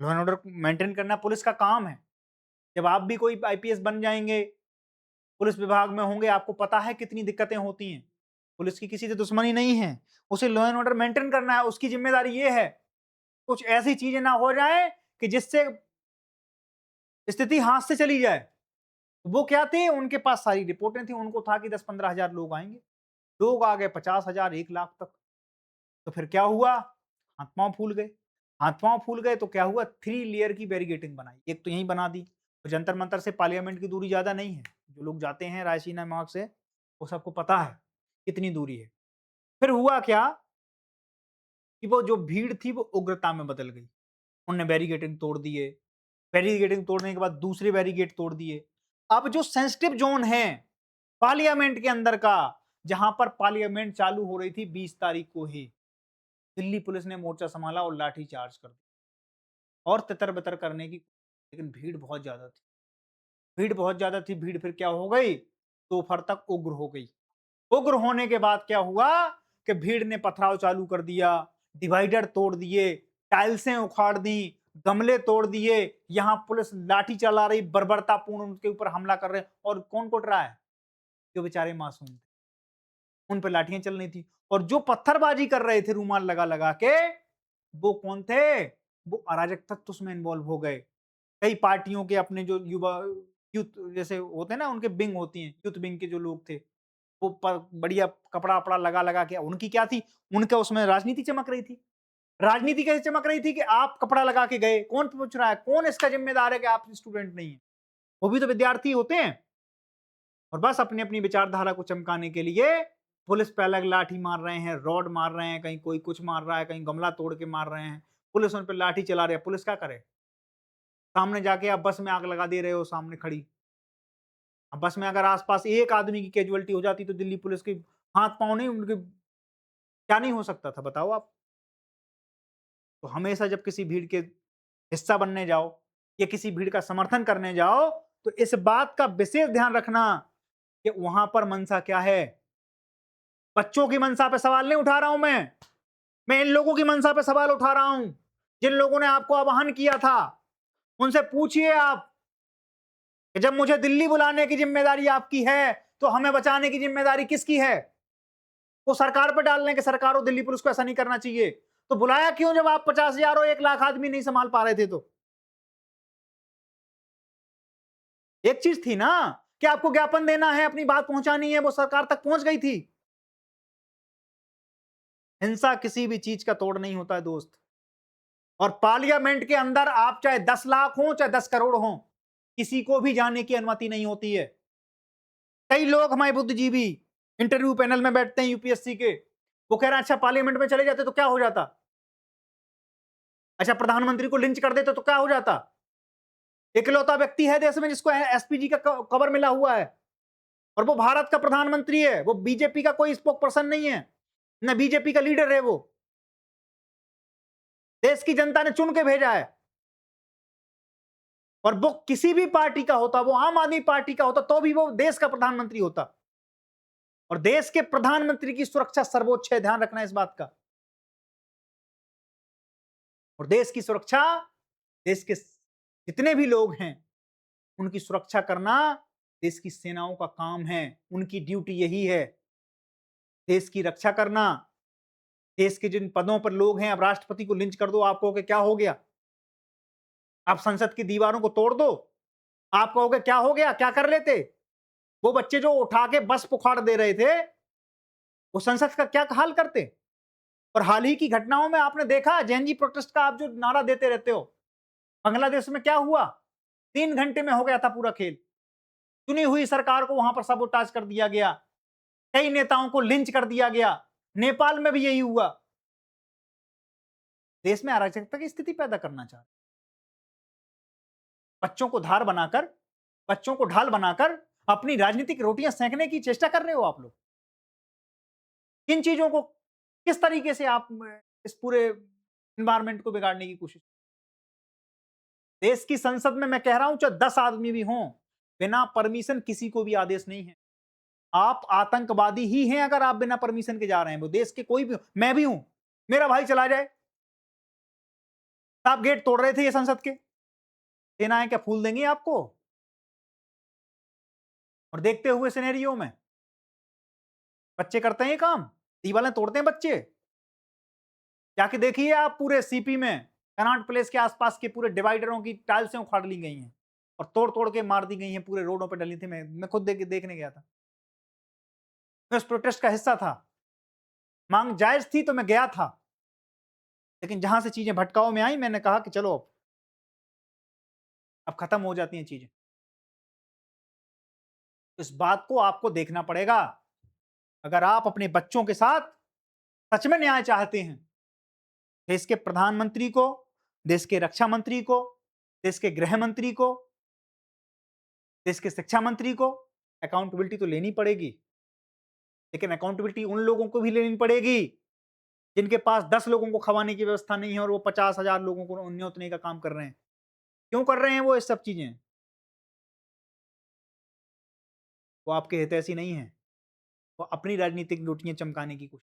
लॉ एंड ऑर्डर मेंटेन करना पुलिस का काम है। जब आप भी कोई आईपीएस बन जाएँगे, पुलिस विभाग में होंगे, आपको पता है कितनी दिक्कतें होती हैं। पुलिस की किसी से दुश्मनी नहीं है, उसे लॉ एंड ऑर्डर मेंटेन करना है, उसकी ज़िम्मेदारी ये है। कुछ ऐसी चीज़ें ना हो जाएँ कि जिससे स्थिति हाथ से चली जाए। तो वो क्या थे, उनके पास सारी रिपोर्टें थी, उनको था कि 10-15 हज़ार लोग आएँगे। लोग आ गए 50,000, 1 लाख तक। तो फिर क्या हुआ? हाथ-पाँव फूल गए। हाथ-पाँव फूल गए तो क्या हुआ, 3 लेयर की बैरिकेडिंग बनाई। एक तो यहीं बना दी। तो जंतर-मंतर से पार्लियामेंट की दूरी ज़्यादा नहीं है। जो लोग जाते हैं रायसीना मार्ग से, वो सबको पता है कितनी दूरी है। फिर हुआ क्या कि वो जो भीड़ थी वो उग्रता में बदल गई। उन्होंने बैरिकेडिंग तोड़ दिए। बैरिकेडिंग तोड़ने के बाद दूसरे बैरिकेड तोड़ दिए। अब जो सेंसिटिव ज़ोन है पार्लियामेंट के अंदर का, जहां पर पार्लियामेंट चालू हो रही थी 20 तारीख को ही, दिल्ली पुलिस ने मोर्चा संभाला और लाठी चार्ज कर दिया और तितर-बितर करने की, लेकिन भीड़ बहुत ज्यादा थी। भीड़ बहुत ज्यादा थी, भीड़ फिर क्या हो गई, दोपहर तक उग्र हो गई। उग्र होने के बाद क्या हुआ कि भीड़ ने पथराव चालू कर दिया, डिवाइडर तोड़ दिए, टाइल्सें उखाड़ दी, गमले तोड़ दिए। यहाँ पुलिस लाठी चला रही, बर्बरतापूर्ण उनके ऊपर हमला कर रहे हैं। और कौन कुट रहा है, जो बेचारे मासूम थे, उन पे लाठियां चल रही थी। और जो पत्थरबाजी कर रहे थे रूमाल लगा लगा के, वो कौन थे, वो अराजक तत्व उसमें इन्वॉल्व हो गए। कई पार्टियों के अपने जो युवा यूथ जैसे होते हैं ना, उनके विंग होती हैं, यूथ विंग के जो लोग थे, वो बढ़िया कपड़ा वपड़ा लगा लगा के, उनकी क्या थी, उनका उसमें राजनीति चमक रही थी। राजनीति कैसे चमक रही थी कि आप कपड़ा लगा के गए, कौन पूछ रहा है, कौन इसका जिम्मेदार है कि आप स्टूडेंट नहीं है, वो भी तो विद्यार्थी होते हैं। और बस अपनी अपनी विचारधारा को चमकाने के लिए पुलिस पे अलग लाठी मार रहे हैं, रॉड मार रहे हैं, कहीं कोई कुछ मार रहा है, कहीं गमला तोड़ के मार रहे हैं, पुलिस उन पे लाठी चला रही है। पुलिस क्या करे, सामने जाके आप बस में आग लगा दे रहे हो सामने खड़ी। अब बस में अगर आसपास एक आदमी की कैजुअलिटी हो जाती तो दिल्ली पुलिस के हाथ पांव नहीं, उनके क्या नहीं हो सकता था, बताओ आप। तो हमेशा जब किसी भीड़ के हिस्सा बनने जाओ या किसी भीड़ का समर्थन करने जाओ, तो इस बात का विशेष ध्यान रखना कि वहां पर मंशा क्या है। बच्चों की मंशा पे सवाल नहीं उठा रहा हूं मैं इन लोगों की मंशा पे सवाल उठा रहा हूं, जिन लोगों ने आपको आह्वान किया था। उनसे पूछिए आप कि जब मुझे दिल्ली बुलाने की जिम्मेदारी आपकी है, तो हमें बचाने की जिम्मेदारी किसकी है? वो सरकार पे डाल लें कि सरकार और दिल्ली पुलिस को ऐसा नहीं करना चाहिए। तो बुलाया क्यों जब आप 50,000 और 1 लाख आदमी नहीं संभाल पा रहे थे तो? एक चीज थी ना कि आपको ज्ञापन देना है, अपनी बात पहुंचानी है, वो सरकार तक पहुंच गई थी। हिंसा किसी भी चीज का तोड़ नहीं होता है दोस्त। और पार्लियामेंट के अंदर आप चाहे 10 लाख हो चाहे 10 करोड़ हो, किसी को भी जाने की अनुमति नहीं होती है। कई लोग हमारे बुद्धिजीवी इंटरव्यू पैनल में बैठते हैं यूपीएससी के, वो कह रहा है अच्छा पार्लियामेंट में चले जाते तो क्या हो जाता, अच्छा प्रधानमंत्री को लिंच कर देते तो क्या हो जाता। इकलौता व्यक्ति है देश में जिसको एसपीजी का कवर मिला हुआ है, और वो भारत का प्रधानमंत्री है, वो बीजेपी का कोई स्पोक पर्सन नहीं है, न बीजेपी का लीडर है, वो देश की जनता ने चुन के भेजा है। और वो किसी भी पार्टी का होता, वो आम आदमी पार्टी का होता, तो भी वो देश का प्रधानमंत्री होता। और देश के प्रधानमंत्री की सुरक्षा सर्वोच्च है, ध्यान रखना इस बात का। और देश की सुरक्षा, देश के जितने भी लोग हैं उनकी सुरक्षा करना देश की सेनाओं का काम है, उनकी ड्यूटी यही है, देश की रक्षा करना। देश के जिन पदों पर लोग हैं, अब राष्ट्रपति को लिंच कर दो, आप कहोगे क्या हो गया, आप संसद की दीवारों को तोड़ दो, आप कहोगे क्या हो गया, क्या कर लेते। वो बच्चे जो उठा के बस पुखाड़ दे रहे थे, वो संसद का क्या हाल करते। और हाल ही की घटनाओं में आपने देखा, जेएनजी प्रोटेस्ट का आप जो नारा देते रहते हो, बांग्लादेश में क्या हुआ, 3 घंटे में हो गया था पूरा खेल। चुनी हुई सरकार को वहां पर सबोटाज कर दिया गया, कई नेताओं को लिंच कर दिया गया। नेपाल में भी यही हुआ। देश में अराजकता की स्थिति पैदा करना चाहते, बच्चों को धार बनाकर, बच्चों को ढाल बनाकर अपनी राजनीतिक रोटियां सेंकने की चेष्टा कर रहे हो आप लोग। किन चीजों को, किस तरीके से आप इस पूरे एनवायरमेंट को बिगाड़ने की कोशिश। देश की संसद में मैं कह रहा हूं चाहे 10 आदमी भी हों, बिना परमिशन किसी को भी आदेश नहीं है। आप आतंकवादी ही हैं अगर आप बिना परमिशन के जा रहे हैं। वो देश के कोई भी, मैं भी हूं, मेरा भाई चला जाए, आप गेट तोड़ रहे थे ये संसद के, सेनाएं क्या फूल देंगी आपको। और देखते हुए सिनेरियो में बच्चे करते हैं ये काम, दीवारें तोड़ते हैं बच्चे। जाके देखिए आप पूरे सीपी में, कनॉट प्लेस के आसपास के पूरे डिवाइडरों की टाइल्सें उखाड़ ली गई हैं और तोड़ तोड़ के मार दी गई हैं, पूरे रोडों पर डली थी। मैं खुद देखने गया था, मैं उस प्रोटेस्ट का हिस्सा था। मांग जायज थी तो मैं गया था, लेकिन जहां से चीजें भटकाव में आई, मैंने कहा कि चलो अब खत्म हो जाती हैं चीजें। इस बात को आपको देखना पड़ेगा। अगर आप अपने बच्चों के साथ सच में न्याय चाहते हैं, देश के प्रधानमंत्री को, देश के रक्षा मंत्री को, देश के गृह मंत्री को, देश के शिक्षा मंत्री को अकाउंटेबिलिटी तो लेनी पड़ेगी। लेकिन अकाउंटेबिलिटी उन लोगों को भी लेनी पड़ेगी जिनके पास 10 लोगों को खवाने की व्यवस्था नहीं है और वो 50,000 लोगों को न्योतने का काम कर रहे हैं। क्यों कर रहे हैं वो ये सब चीजें? वो आपके हितैषी नहीं है, वो अपनी राजनीतिक रोटियां चमकाने की कोशिश।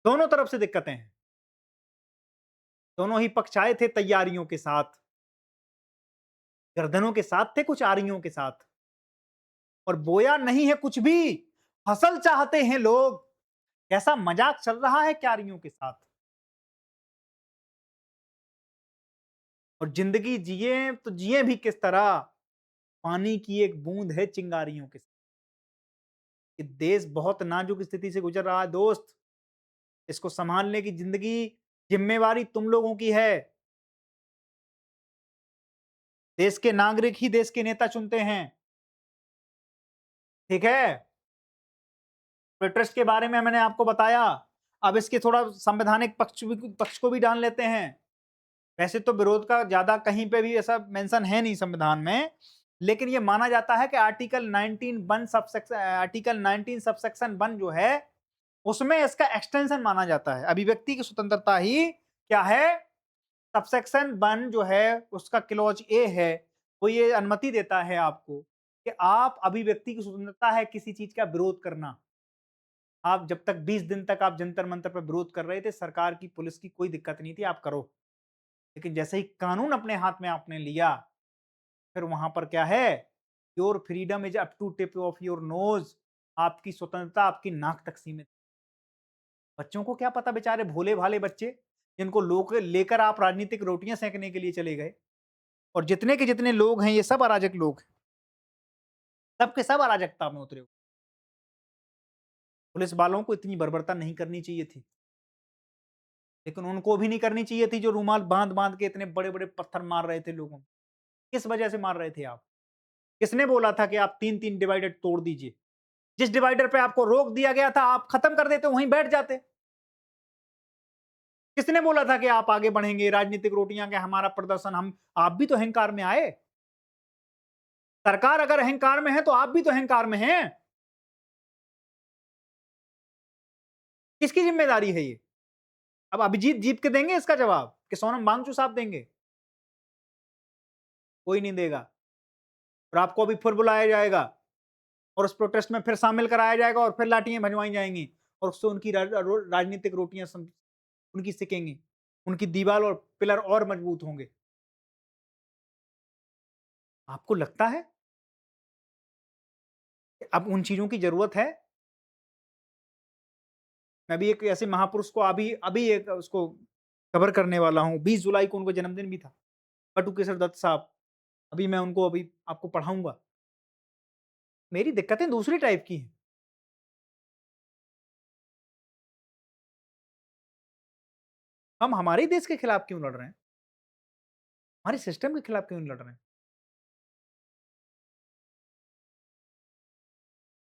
दोनों तरफ से दिक्कतें हैं, दोनों ही पक्ष आए थे तैयारियों के साथ, गर्दनों के साथ थे, कुछ आरियों के साथ, और बोया नहीं है कुछ भी, फसल चाहते हैं लोग। कैसा मजाक चल रहा है क्यारियों के साथ। और जिंदगी जिए तो जिए भी किस तरह, पानी की एक बूंद है चिंगारियों के साथ। ये देश बहुत नाजुक स्थिति से गुजर रहा है दोस्त, इसको संभालने की जिंदगी, जिम्मेवारी तुम लोगों की है। देश के नागरिक ही देश के नेता चुनते हैं, ठीक है। ट्रस्ट के बारे में मैंने आपको बताया, अब इसके थोड़ा संवैधानिक पक्ष को भी जान लेते हैं। वैसे तो विरोध का ज्यादा कहीं पे भी ऐसा मेंशन है नहीं संविधान में, लेकिन ये माना जाता है कि आर्टिकल 19 सबसेक्शन 1 जो है, उसमें इसका एक्सटेंशन माना जाता है। अभिव्यक्ति की स्वतंत्रता ही क्या है, सबसेक्शन 1 जो है उसका क्लॉज ए है, वो ये अनुमति देता है आपको कि आप अभिव्यक्ति की स्वतंत्रता है किसी चीज का विरोध करना। आप जब तक 20 दिन तक आप जंतर मंतर पर विरोध कर रहे थे, सरकार की, पुलिस की कोई दिक्कत नहीं थी, आप करो। लेकिन जैसे ही कानून अपने हाथ में आपने लिया, फिर वहां पर क्या है, your freedom is up to tip of your nose, आपकी स्वतंत्रता आपकी नाक तक सीमित। बच्चों को क्या पता, बेचारे भोले भाले बच्चे जिनको लोग लेकर आप राजनीतिक रोटियां सेंकने के लिए चले गए। और जितने के जितने लोग हैं ये सब अराजक लोग हैं, सबके सब अराजकता में उतरे हुए। पुलिस वालों को इतनी बर्बरता नहीं करनी चाहिए थी, लेकिन उनको भी नहीं करनी चाहिए थी जो रूमाल बांध बांध के इतने बड़े बड़े पत्थर मार रहे थे लोगों को। किस वजह से मार रहे थे आप? किसने बोला था कि आप 3-3 डिवाइडर तोड़ दीजिए? जिस डिवाइडर पे आपको रोक दिया गया था, आप खत्म कर देते, वहीं बैठ जाते। किसने बोला था कि आप आगे बढ़ेंगे, राजनीतिक रोटियां के हमारा प्रदर्शन हम आप भी तो अहंकार में आए। सरकार अगर अहंकार में है, तो आप भी तो अहंकार में हैं। किसकी जिम्मेदारी है ये? अब अभिजीत जीत के देंगे इसका जवाब कि सोनम वांगचू साहब देंगे? कोई नहीं देगा। और आपको अभी फिर बुलाया जाएगा और उस प्रोटेस्ट में फिर शामिल कराया जाएगा और फिर लाठियां भजवाई जाएंगी और उससे उनकी राजनीतिक रोटियां उनकी सिकेंगी, उनकी दीवार और पिलर और मजबूत होंगे। आपको लगता है कि अब उन चीजों की जरूरत है? मैं भी एक ऐसे महापुरुष को अभी अभी एक उसको कवर करने वाला हूँ। 20 जुलाई को उनका जन्मदिन भी था, बटुकेश्वर दत्त साहब। अभी मैं उनको अभी आपको पढ़ाऊंगा। मेरी दिक्कतें दूसरी टाइप की हैं। हम हमारे ही देश के खिलाफ क्यों लड़ रहे हैं? हमारे सिस्टम के खिलाफ क्यों लड़ रहे हैं?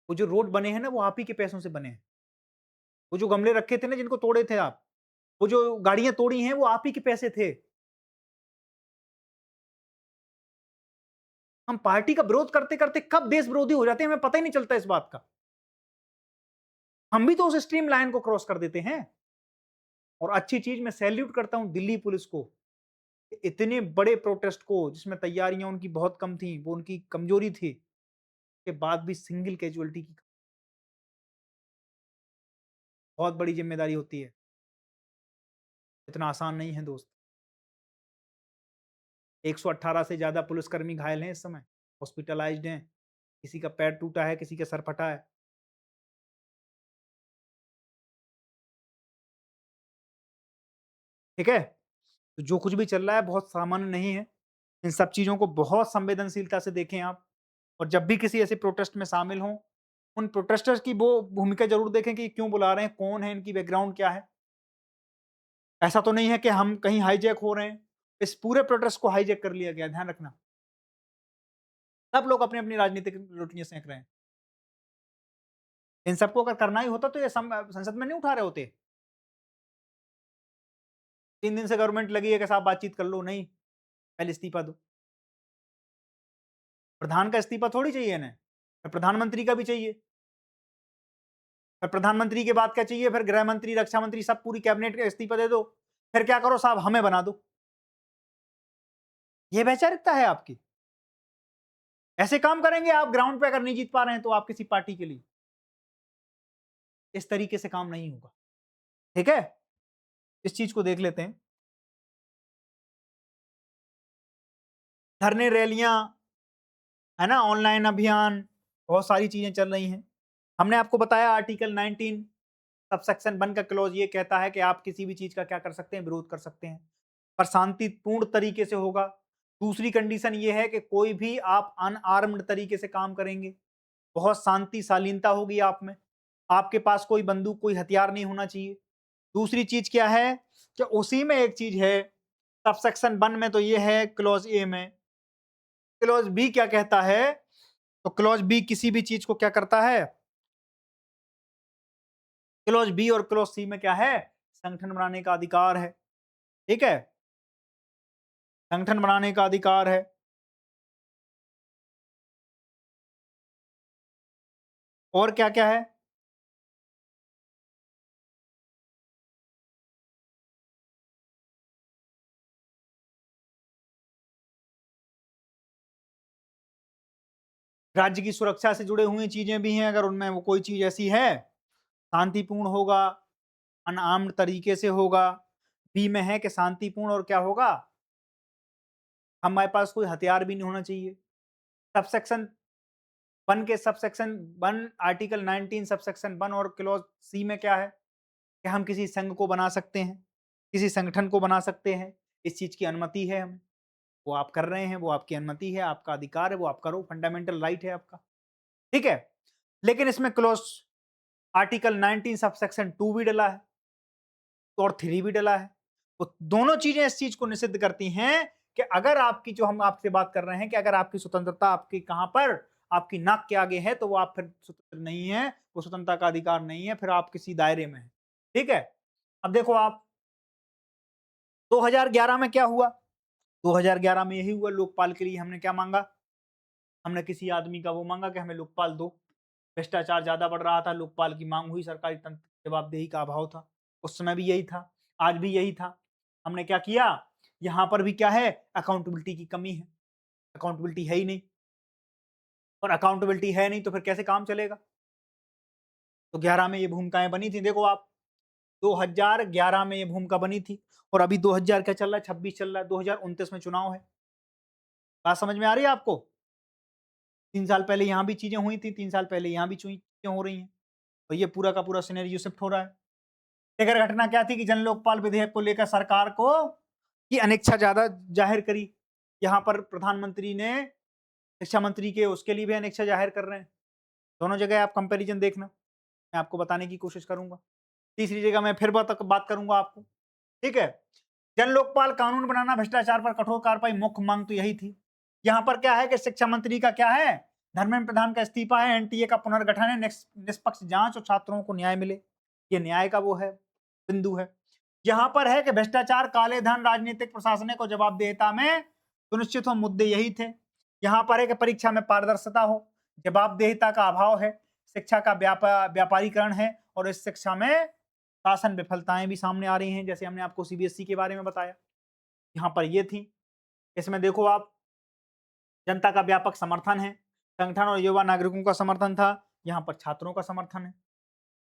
वो जो रोड बने हैं ना, वो आप ही के पैसों से बने हैं। वो जो गमले रखे थे ना, जिनको तोड़े थे आप, वो जो गाड़ियां तोड़ी हैं, वो आप ही के पैसे थे। हम पार्टी का विरोध करते करते कब देश विरोधी हो जाते हैं, हमें पता ही नहीं चलता इस बात का। हम भी तो उस स्ट्रीम लाइन को क्रॉस कर देते हैं। और अच्छी चीज, मैं सैल्यूट करता हूं दिल्ली पुलिस को। इतने बड़े प्रोटेस्ट को, जिसमें तैयारियां उनकी बहुत कम थी, वो उनकी कमजोरी थी, के बाद भी सिंगल कैजुअलिटी की बहुत बड़ी जिम्मेदारी होती है। इतना आसान नहीं है दोस्त। 118 से ज्यादा पुलिसकर्मी घायल हैं इस समय, हॉस्पिटलाइज्ड हैं। किसी का पैर टूटा है, किसी का सर फटा है। ठीक है? तो जो कुछ भी चल रहा है बहुत सामान्य नहीं है। इन सब चीजों को बहुत संवेदनशीलता से देखें आप। और जब भी किसी ऐसे प्रोटेस्ट में शामिल हों, उन प्रोटेस्टर्स की वो भूमिका जरूर देखें कि क्यों बुला रहे हैं, कौन है, इनकी बैकग्राउंड क्या है। ऐसा तो नहीं है कि हम कहीं हाईजैक हो रहे हैं। इस पूरे प्रोटेस्ट को हाईजैक कर लिया गया, ध्यान रखना। सब लोग अपनी अपनी राजनीतिक रोटियां सेक रहे हैं। इन सबको अगर करना ही होता तो ये संसद में नहीं उठा रहे होते। 3 दिन से गवर्नमेंट लगी है कि साहब बातचीत कर लो, नहीं, पहले इस्तीफा दो। प्रधान का इस्तीफा थोड़ी चाहिए इन्हें, फिर प्रधानमंत्री का भी चाहिए। फिर प्रधानमंत्री के बाद क्या चाहिए? फिर गृह मंत्री, रक्षा मंत्री, सब पूरी कैबिनेट का इस्तीफा दे दो। फिर क्या करो साहब, हमें बना दो। ये वैचारिकता है आपकी? ऐसे काम करेंगे आप ग्राउंड पे अगर नहीं जीत पा रहे हैं तो आप किसी पार्टी के लिए? इस तरीके से काम नहीं होगा। ठीक है? इस चीज को देख लेते हैं। धरने, रैलियां, है ना, ऑनलाइन अभियान, बहुत सारी चीजें चल रही हैं। हमने आपको बताया आर्टिकल 19 सबसेक्शन 1 का क्लॉज ये कहता है कि आप किसी भी चीज का क्या कर सकते हैं, विरोध कर सकते हैं, पर शांतिपूर्ण तरीके से होगा। दूसरी कंडीशन ये है कि कोई भी आप अनआर्म्ड तरीके से काम करेंगे, बहुत शांति शालीनता होगी आप में, आपके पास कोई बंदूक, कोई हथियार नहीं होना चाहिए। दूसरी चीज क्या है कि उसी में एक चीज है, सबसेक्शन 1 में तो ये है क्लॉज ए में। क्लॉज बी क्या कहता है? तो क्लॉज बी किसी भी चीज को क्या करता है? क्लॉज बी और क्लॉज सी में क्या है? संगठन बनाने का अधिकार है। ठीक है? संगठन बनाने का अधिकार है। और क्या क्या है? राज्य की सुरक्षा से जुड़े हुई चीजें भी हैं, अगर उनमें वो कोई चीज ऐसी है, शांतिपूर्ण होगा, अनआर्म्ड तरीके से होगा। बी में है कि शांतिपूर्ण और क्या होगा, हमारे पास कोई हथियार भी नहीं होना चाहिए। सबसेक्शन 1 के सबसेक्शन 1 आर्टिकल 19 सबसेक्शन 1 और क्लॉज सी में क्या है कि हम किसी संघ को बना सकते हैं, किसी संगठन को बना सकते हैं, इस चीज की अनुमति है हमें। वो आप कर रहे हैं, वो आपकी अनुमति है, आपका अधिकार है, वो आप करो, फंडामेंटल राइट है आपका। ठीक है? लेकिन इसमें क्लॉज आर्टिकल 19 सबसेक्शन 2 भी डला है और 3 भी डला है। तो दोनों चीजें इस चीज को निषिद्ध करती हैं कि अगर आपकी जो हम आपसे बात कर रहे हैं कि अगर आपकी स्वतंत्रता आपकी कहाँ पर, आपकी नाक के आगे है, तो वो आप फिर स्वतंत्र नहीं है, वो स्वतंत्रता का अधिकार नहीं है, फिर आप किसी दायरे में हैं। ठीक है? अब देखो आप 2011 में क्या हुआ? 2011 में यही हुआ, लोकपाल के लिए हमने क्या माँगा? हमने किसी आदमी का वो माँगा कि हमें लोकपाल दो। भ्रष्टाचार ज़्यादा बढ़ रहा था, लोकपाल की माँग हुई, सरकारी तंत्र की जवाबदेही का अभाव था। उस समय भी यही था, आज भी यही था। हमने क्या किया? यहाँ पर भी क्या है? अकाउंटेबिलिटी की कमी है। अकाउंटेबिलिटी है ही नहीं, और अकाउंटेबिलिटी है नहीं तो फिर कैसे काम चलेगा? तो 11 में ये भूमिकाएँ बनी थी, देखो आप 2011 में ये भूमिका बनी थी, और अभी 2000 क्या चल रहा है, 26 चल रहा है, 2029 में चुनाव है। बात समझ में आ रही है आपको? 3 साल पहले यहाँ भी चीज़ें हुई थी, 3 साल पहले यहाँ भी चीज़ें हो रही हैं, और ये पूरा का पूरा सिनेरियो शिफ्ट हो रहा है। एक और घटना क्या थी कि जन लोकपाल विधेयक को लेकर सरकार को की अनिच्छा ज़्यादा जाहिर करी। यहाँ पर प्रधानमंत्री ने शिक्षा मंत्री के उसके लिए भी अनिच्छा जाहिर कर रहे हैं। दोनों जगह आप कंपैरिज़न देखना, मैं आपको बताने की कोशिश करूँगा। तीसरी जगह मैं फिर बात करूँगा आपको, ठीक है? जन लोकपाल कानून बनाना, भ्रष्टाचार पर कठोर कार्रवाई, मुख्य मांग तो यही थी। यहाँ पर क्या है कि शिक्षा मंत्री का क्या है? धर्मेंद्र प्रधान का इस्तीफा है, एनटीए का पुनर्गठन है, निष्पक्ष जांच और छात्रों को न्याय मिले। ये न्याय का वो है, बिंदु है। यहाँ पर है कि भ्रष्टाचार, काले धन, राजनीतिक प्रशासनिक और जवाबदेहिता में सुनिश्चित हो, मुद्दे यही थे। यहाँ पर है कि परीक्षा में पारदर्शिता हो, जवाबदेहिता का अभाव है, शिक्षा का व्यापारीकरण है, और इस शिक्षा में शासन विफलताएं भी सामने आ रही हैं, जैसे हमने आपको सीबीएसई के बारे में बताया। यहाँ पर ये थी। इसमें देखो आप, जनता का व्यापक समर्थन है, संगठन और युवा नागरिकों का समर्थन था, यहाँ पर छात्रों का समर्थन है।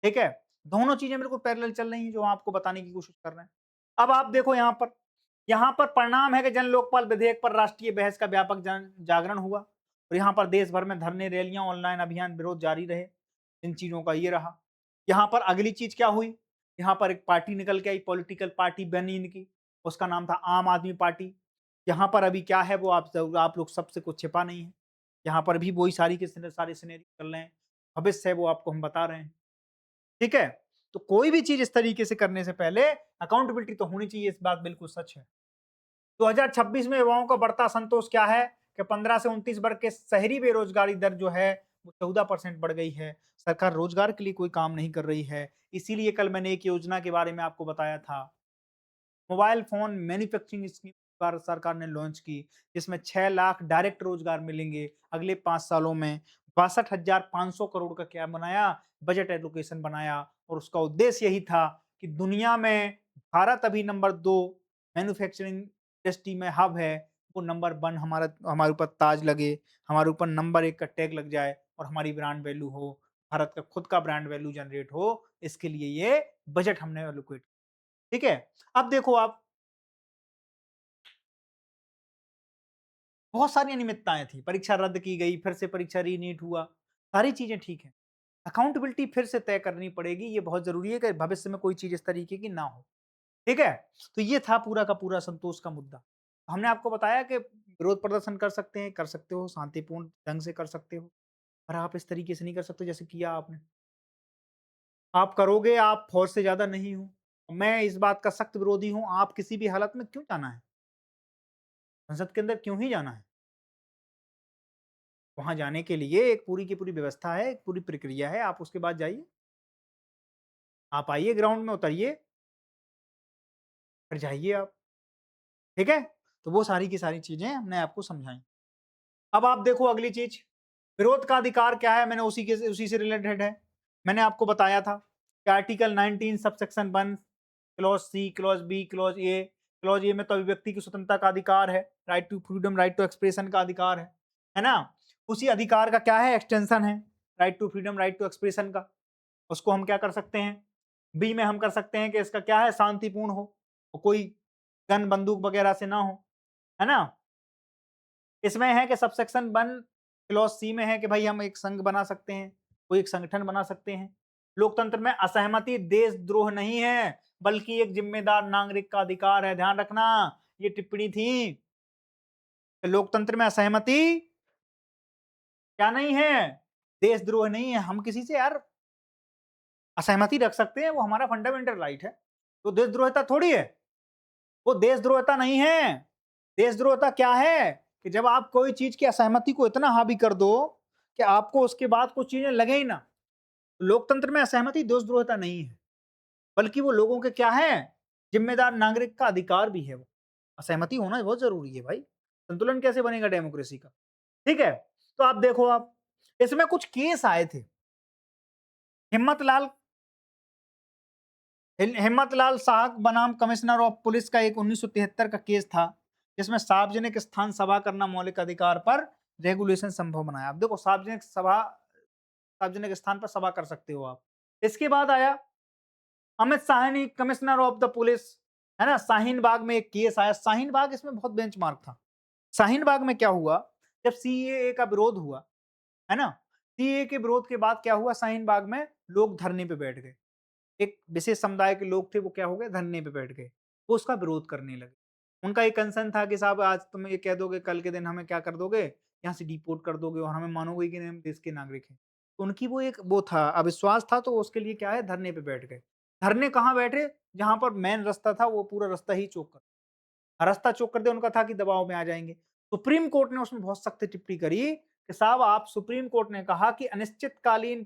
ठीक है? दोनों चीज़ें बिल्कुल पैरेलल चल रही हैं, जो हम आपको बताने की कोशिश कर रहे हैं। अब आप देखो यहाँ पर परिणाम है कि जन लोकपाल विधेयक पर राष्ट्रीय बहस का व्यापक जन जागरण हुआ, और यहाँ पर देश भर में धरने, रैलियाँ, ऑनलाइन अभियान, विरोध जारी रहे। इन चीज़ों का ये रहा। यहाँ पर अगली चीज़ क्या हुई? यहाँ पर एक पार्टी निकल के आई, पॉलिटिकल पार्टी बनी इनकी, उसका नाम था आम आदमी पार्टी। यहाँ पर अभी क्या है वो आप लोग सबसे कुछ छिपा नहीं है। यहाँ पर भी वही सारी के सारे सिनेरियो चल रहे हैं। भविष्य है वो आपको हम बता रहे हैं। ठीक है? तो कोई भी चीज़ इस तरीके से करने से पहले अकाउंटेबिलिटी तो होनी चाहिए, इस बात बिल्कुल सच है। 2026 में युवाओं का बढ़ता असंतोष क्या है कि 15 से 29 वर्ग के शहरी बेरोजगारी दर जो है वो 14% बढ़ गई है। सरकार रोजगार के लिए कोई काम नहीं कर रही है। इसीलिए कल मैंने एक योजना के बारे में आपको बताया था। Mobile phone manufacturing scheme Bharat सरकार ने लॉन्च की, जिसमें 6 लाख डायरेक्ट रोज़गार मिलेंगे अगले 5 सालों में। 62,500 करोड़ का क्या बनाया? बजट एलोकेशन बनाया, और उसका उद्देश्य यही था कि दुनिया में भारत अभी नंबर 2 मैन्युफैक्चरिंग इंडस्ट्री में हब है, वो नंबर 1 हमारे ऊपर ताज लगे, हमारे ऊपर नंबर 1 का टैग लग जाए, और हमारी ब्रांड वैल्यू हो, भारत का खुद का ब्रांड वैल्यू जनरेट हो, इसके लिए ये बजट हमने एलोकेट, ठीक है? अब देखो आप, बहुत सारी अनियमितताएँ थी, परीक्षा रद्द की गई, फिर से परीक्षा रीनीट हुआ, सारी चीज़ें ठीक हैं। अकाउंटेबिलिटी फिर से तय करनी पड़ेगी, ये बहुत ज़रूरी है कि भविष्य में कोई चीज़ इस तरीके की ना हो, ठीक है? तो ये था पूरा का पूरा संतोष का मुद्दा। हमने आपको बताया कि विरोध प्रदर्शन कर सकते हैं, कर सकते हो, शांतिपूर्ण ढंग से कर सकते हो, पर आप इस तरीके से नहीं कर सकते जैसे किया आपने। आप करोगे, आप फ़ौज से ज़्यादा नहीं हो। मैं इस बात का सख्त विरोधी हूँ, आप किसी भी हालत में क्यों जाना है? संसद के अंदर क्यों ही जाना है? वहाँ जाने के लिए एक पूरी की पूरी व्यवस्था है, एक पूरी प्रक्रिया है, आप उसके बाद जाइए। आप आइए ग्राउंड में उतरिए, फिर जाइए आप, ठीक है? तो वो सारी की सारी चीज़ें हमने आपको समझाई। अब आप देखो अगली चीज़, विरोध का अधिकार क्या है? मैंने उसी से रिलेटेड है। मैंने आपको बताया था कि article 19 subsection 1 clause C, clause B, clause A में तो अभिव्यक्ति की स्वतंत्रता का अधिकार है, right to freedom, right to expression का अधिकार है ना? उसी अधिकार का क्या है? एक्सटेंशन है, right to freedom, right to expression का। उसको हम क्या कर सकते हैं? बी में हम कर सकते हैं कि इसका क्या है? शांतिपूर्ण हो, और कोई गन बंदूक वगैरह से ना हो, है ना? इसमें है कि सबसेक्शन 1 क्लॉज़ सी में है कि भाई हम एक संघ बना सकते हैं, कोई एक संगठन बना सकते हैं। लोकतंत्र में असहमति देशद्रोह नहीं है, बल्कि एक जिम्मेदार नागरिक का अधिकार है। ध्यान रखना, ये टिप्पणी थी कि लोकतंत्र में असहमति क्या नहीं है? देशद्रोह नहीं है। हम किसी से यार असहमति रख सकते हैं, वो हमारा फंडामेंटल राइट है। तो देशद्रोहिता थोड़ी है, वो देशद्रोहिता नहीं है। देशद्रोहता क्या है कि जब आप कोई चीज की असहमति को इतना हावी कर दो कि आपको उसके बाद कुछ चीजें लगे ही ना। लोकतंत्र में असहमति देशद्रोहता नहीं है, बल्कि वो लोगों के क्या है, जिम्मेदार नागरिक का अधिकार भी है वो। असहमति होना बहुत जरूरी है भाई, संतुलन कैसे बनेगा डेमोक्रेसी का। ठीक है, तो आप देखो, आप इसमें कुछ केस आए थे। हिम्मत लाल हिम्मत लाल साहब बनाम कमिश्नर ऑफ पुलिस का एक 1973 का केस था, जिसमें सार्वजनिक स्थान सभा करना मौलिक अधिकार पर रेगुलेशन संभव बनाया। अब देखो, सार्वजनिक स्थान पर सभा कर सकते हो आप। इसके बाद आया Amit Sahni, commissioner of the police, है ना। शाहीन बाग में एक केस आया। शाहीन बाग इसमें बहुत बेंचमार्क था। शाहीन बाग में क्या हुआ, जब सीएए का विरोध हुआ, है ना, सीएए के विरोध के बाद क्या हुआ, शाहीन बाग में लोग धरने पे बैठ गए। एक विशेष समुदाय के लोग थे, वो क्या हो गए, धरने पे बैठ गए, वो उसका विरोध करने लगे। उनका एक कंसर्न था कि साहब आज तुम ये कह दोगे, कल के दिन हमें क्या कर दोगे, यहाँ से डिपोर्ट कर दोगे और हमें मानोगे कि नहीं हम देश के नागरिक हैं। तो उनकी वो था, अविश्वास था, तो उसके लिए क्या है, धरने पे बैठ गए। धरने कहाँ बैठे, जहां पर मेन रास्ता था वो पूरा रास्ता ही चौक कर, रास्ता चौक कर दिया। उनका था कि दबाव में आ जाएंगे। सुप्रीम कोर्ट ने उसमें बहुत सख्त टिप्पणी करी कि साहब आप, सुप्रीम कोर्ट ने कहा कि अनिश्चितकालीन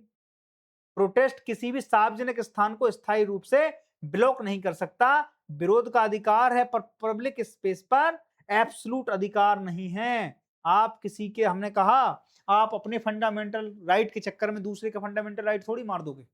प्रोटेस्ट किसी भी सार्वजनिक स्थान को स्थायी रूप से ब्लॉक नहीं कर सकता। विरोध का अधिकार है, पर पब्लिक स्पेस पर एब्सोल्यूट अधिकार नहीं है। आप किसी के, हमने कहा, आप अपने फंडामेंटल राइट के चक्कर में दूसरे का फंडामेंटल राइट थोड़ी मार दोगे।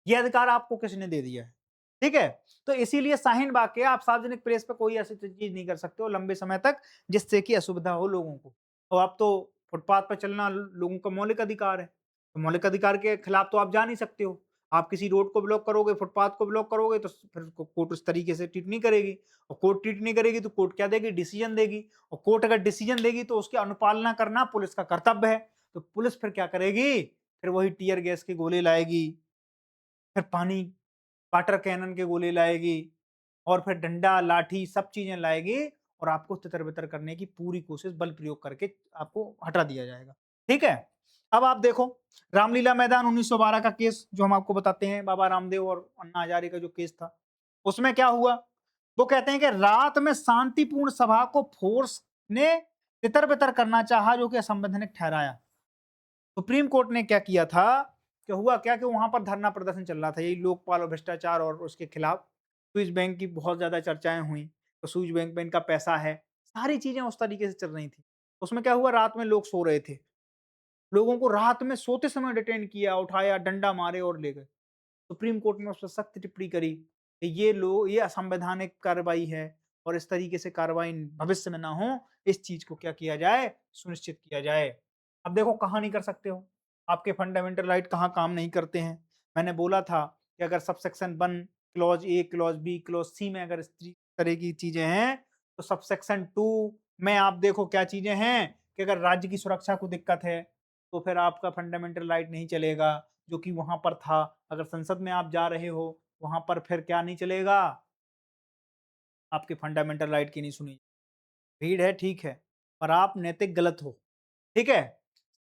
ये अधिकार आपको किसने दे दिया है? ठीक है, तो इसीलिए शाहीन बाग के आप सार्वजनिक प्लेस पे कोई ऐसी चीज नहीं कर सकते हो लंबे समय तक, जिससे कि असुविधा हो लोगों को। और अब तो फुटपाथ पर चलना लोगों का मौलिक अधिकार है, तो मौलिक अधिकार के खिलाफ तो आप जा नहीं सकते हो। आप किसी रोड को ब्लॉक करोगे, फुटपाथ को ब्लॉक करोगे, तो फिर कोर्ट उस तरीके से ट्रीट नहीं करेगी। और कोर्ट ट्रीट नहीं करेगी तो कोर्ट क्या देगी, डिसीजन देगी। और कोर्ट अगर डिसीजन देगी तो उसकी अनुपालना करना पुलिस का कर्तव्य है। तो पुलिस फिर क्या करेगी, फिर वही टीयर गैस के गोले लाएगी, फिर पानी, वाटर कैनन के गोले लाएगी, और फिर डंडा, लाठी, सब चीजें लाएगी, और आपको तितर-बितर करने की पूरी कोशिश, बल प्रयोग करके आपको हटा दिया जाएगा। ठीक है? अब आप देखो, रामलीला मैदान 1912 का केस जो हम आपको बताते हैं, बाबा रामदेव और अन्ना हजारे का जो केस था, उसमें क्या हुआ? वो कहते हैं कि रात में शांतिपूर्ण सभा को फोर्स ने तितर-बितर करना चाहा, जो कि असंवैधानिक ठहराया। सुप्रीम कोर्ट ने क्या किया था, कि हुआ क्या कि वहां पर धरना प्रदर्शन चल रहा था, यही लोकपाल और भ्रष्टाचार और उसके खिलाफ। स्विस बैंक की बहुत ज्यादा चर्चाएं हुई, तो स्विस बैंक में इनका पैसा है, सारी चीजें उस तरीके से चल रही थी। उसमें क्या हुआ, रात में लोग सो रहे थे, लोगों को रात में सोते समय डिटेन किया, उठाया, डंडा मारे और ले गए। सुप्रीम कोर्ट ने उस पर सख्त टिप्पणी करी कि ये असंवैधानिक कार्रवाई है, और इस तरीके से कार्रवाई भविष्य में ना हो, इस चीज को क्या किया जाए, सुनिश्चित किया जाए। अब देखो, कहाँ नहीं कर सकते हो, आपके फंडामेंटल राइट कहाँ काम नहीं करते हैं। मैंने बोला था कि अगर subsection 1 clause A, clause B, clause C में अगर इस तरह की चीजें हैं, तो सब सेक्शन 2 में आप देखो क्या चीजें हैं, कि अगर राज्य की सुरक्षा को दिक्कत है, तो फिर आपका फंडामेंटल राइट नहीं चलेगा, जो कि वहां पर था। अगर संसद में आप जा रहे हो, वहां पर फिर क्या नहीं चलेगा, आपके फंडामेंटल राइट की नहीं सुनी। भीड़ है, ठीक है, पर आप नैतिक गलत हो। ठीक है,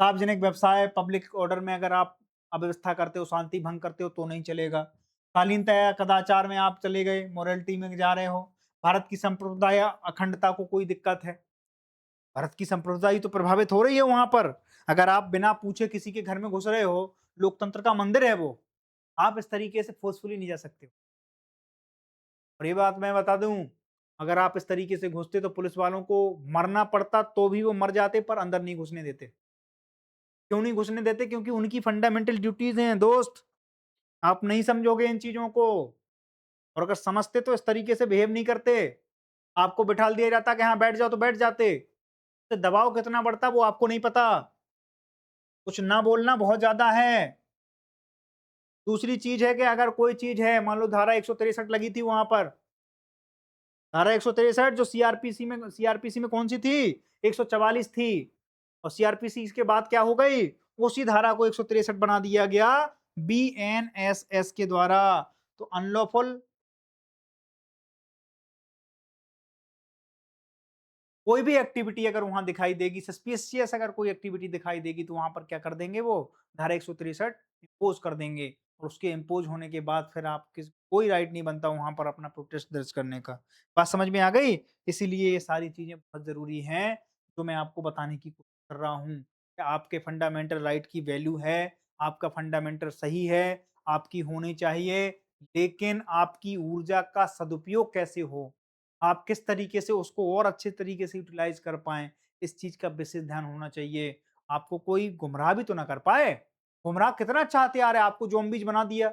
सार्वजनिक व्यवसाय, पब्लिक ऑर्डर में अगर आप अव्यवस्था करते हो, शांति भंग करते हो, तो नहीं चलेगा। शालीनता, कदाचार में आप चले गए, मोरलिटी में जा रहे हो, भारत की संप्रदाय अखंडता को कोई दिक्कत है, भारत की संप्रभुता ही तो प्रभावित हो रही है वहां पर। अगर आप बिना पूछे किसी के घर में घुस रहे हो, लोकतंत्र का मंदिर है वो, आप इस तरीके से फोर्सफुली नहीं जा सकते हो। और ये बात मैं बता दूं, अगर आप इस तरीके से घुसते तो पुलिस वालों को मरना पड़ता, तो भी वो मर जाते, पर अंदर नहीं घुसने देते। क्यों नहीं घुसने देते? क्योंकि उनकी फंडामेंटल ड्यूटीज हैं दोस्त। आप नहीं समझोगे इन चीजों को, और अगर समझते तो इस तरीके से बिहेव नहीं करते। आपको बिठा दिया जाता कि हाँ बैठ जाओ, तो बैठ जाते। तो दबाव कितना बढ़ता वो आपको नहीं पता। कुछ ना बोलना बहुत ज्यादा है। दूसरी चीज है कि अगर कोई चीज है, मान लो धारा 163 लगी थी वहां पर, धारा 163 जो सीआरपीसी में कौन सी थी, 144 थी, और सीआरपीसी इसके बाद क्या हो गई, उसी धारा को 163 बना दिया गया बीएनएसएस के द्वारा। तो अनलॉफुल, कोई भी एक्टिविटी अगर वहां दिखाई देगी, सस्पिशियस अगर कोई एक्टिविटी दिखाई देगी, तो वहां पर क्या कर देंगे, वो धारा 163 इम्पोज कर देंगे। और उसके इम्पोज़ होने के बाद फिर आप किस कोई राइट नहीं बनता वहाँ पर अपना प्रोटेस्ट दर्ज करने का। बात समझ में आ गई? इसीलिए ये सारी चीज़ें बहुत ज़रूरी हैं, जो मैं आपको बताने की कोशिश कर रहा हूँ। कि आपके फंडामेंटल राइट की वैल्यू है, आपका फंडामेंटल सही है, आपकी होनी चाहिए, लेकिन आपकी ऊर्जा का सदुपयोग कैसे हो? आप किस तरीके से उसको और अच्छे तरीके से यूटिलाइज़ कर पाएँ, इस चीज़ का विशेष ध्यान होना चाहिए। आपको कोई गुमराह भी तो ना कर पाए। गुमराह कितना अच्छा हथियार है, आपको ज़ॉम्बीज़ बना दिया,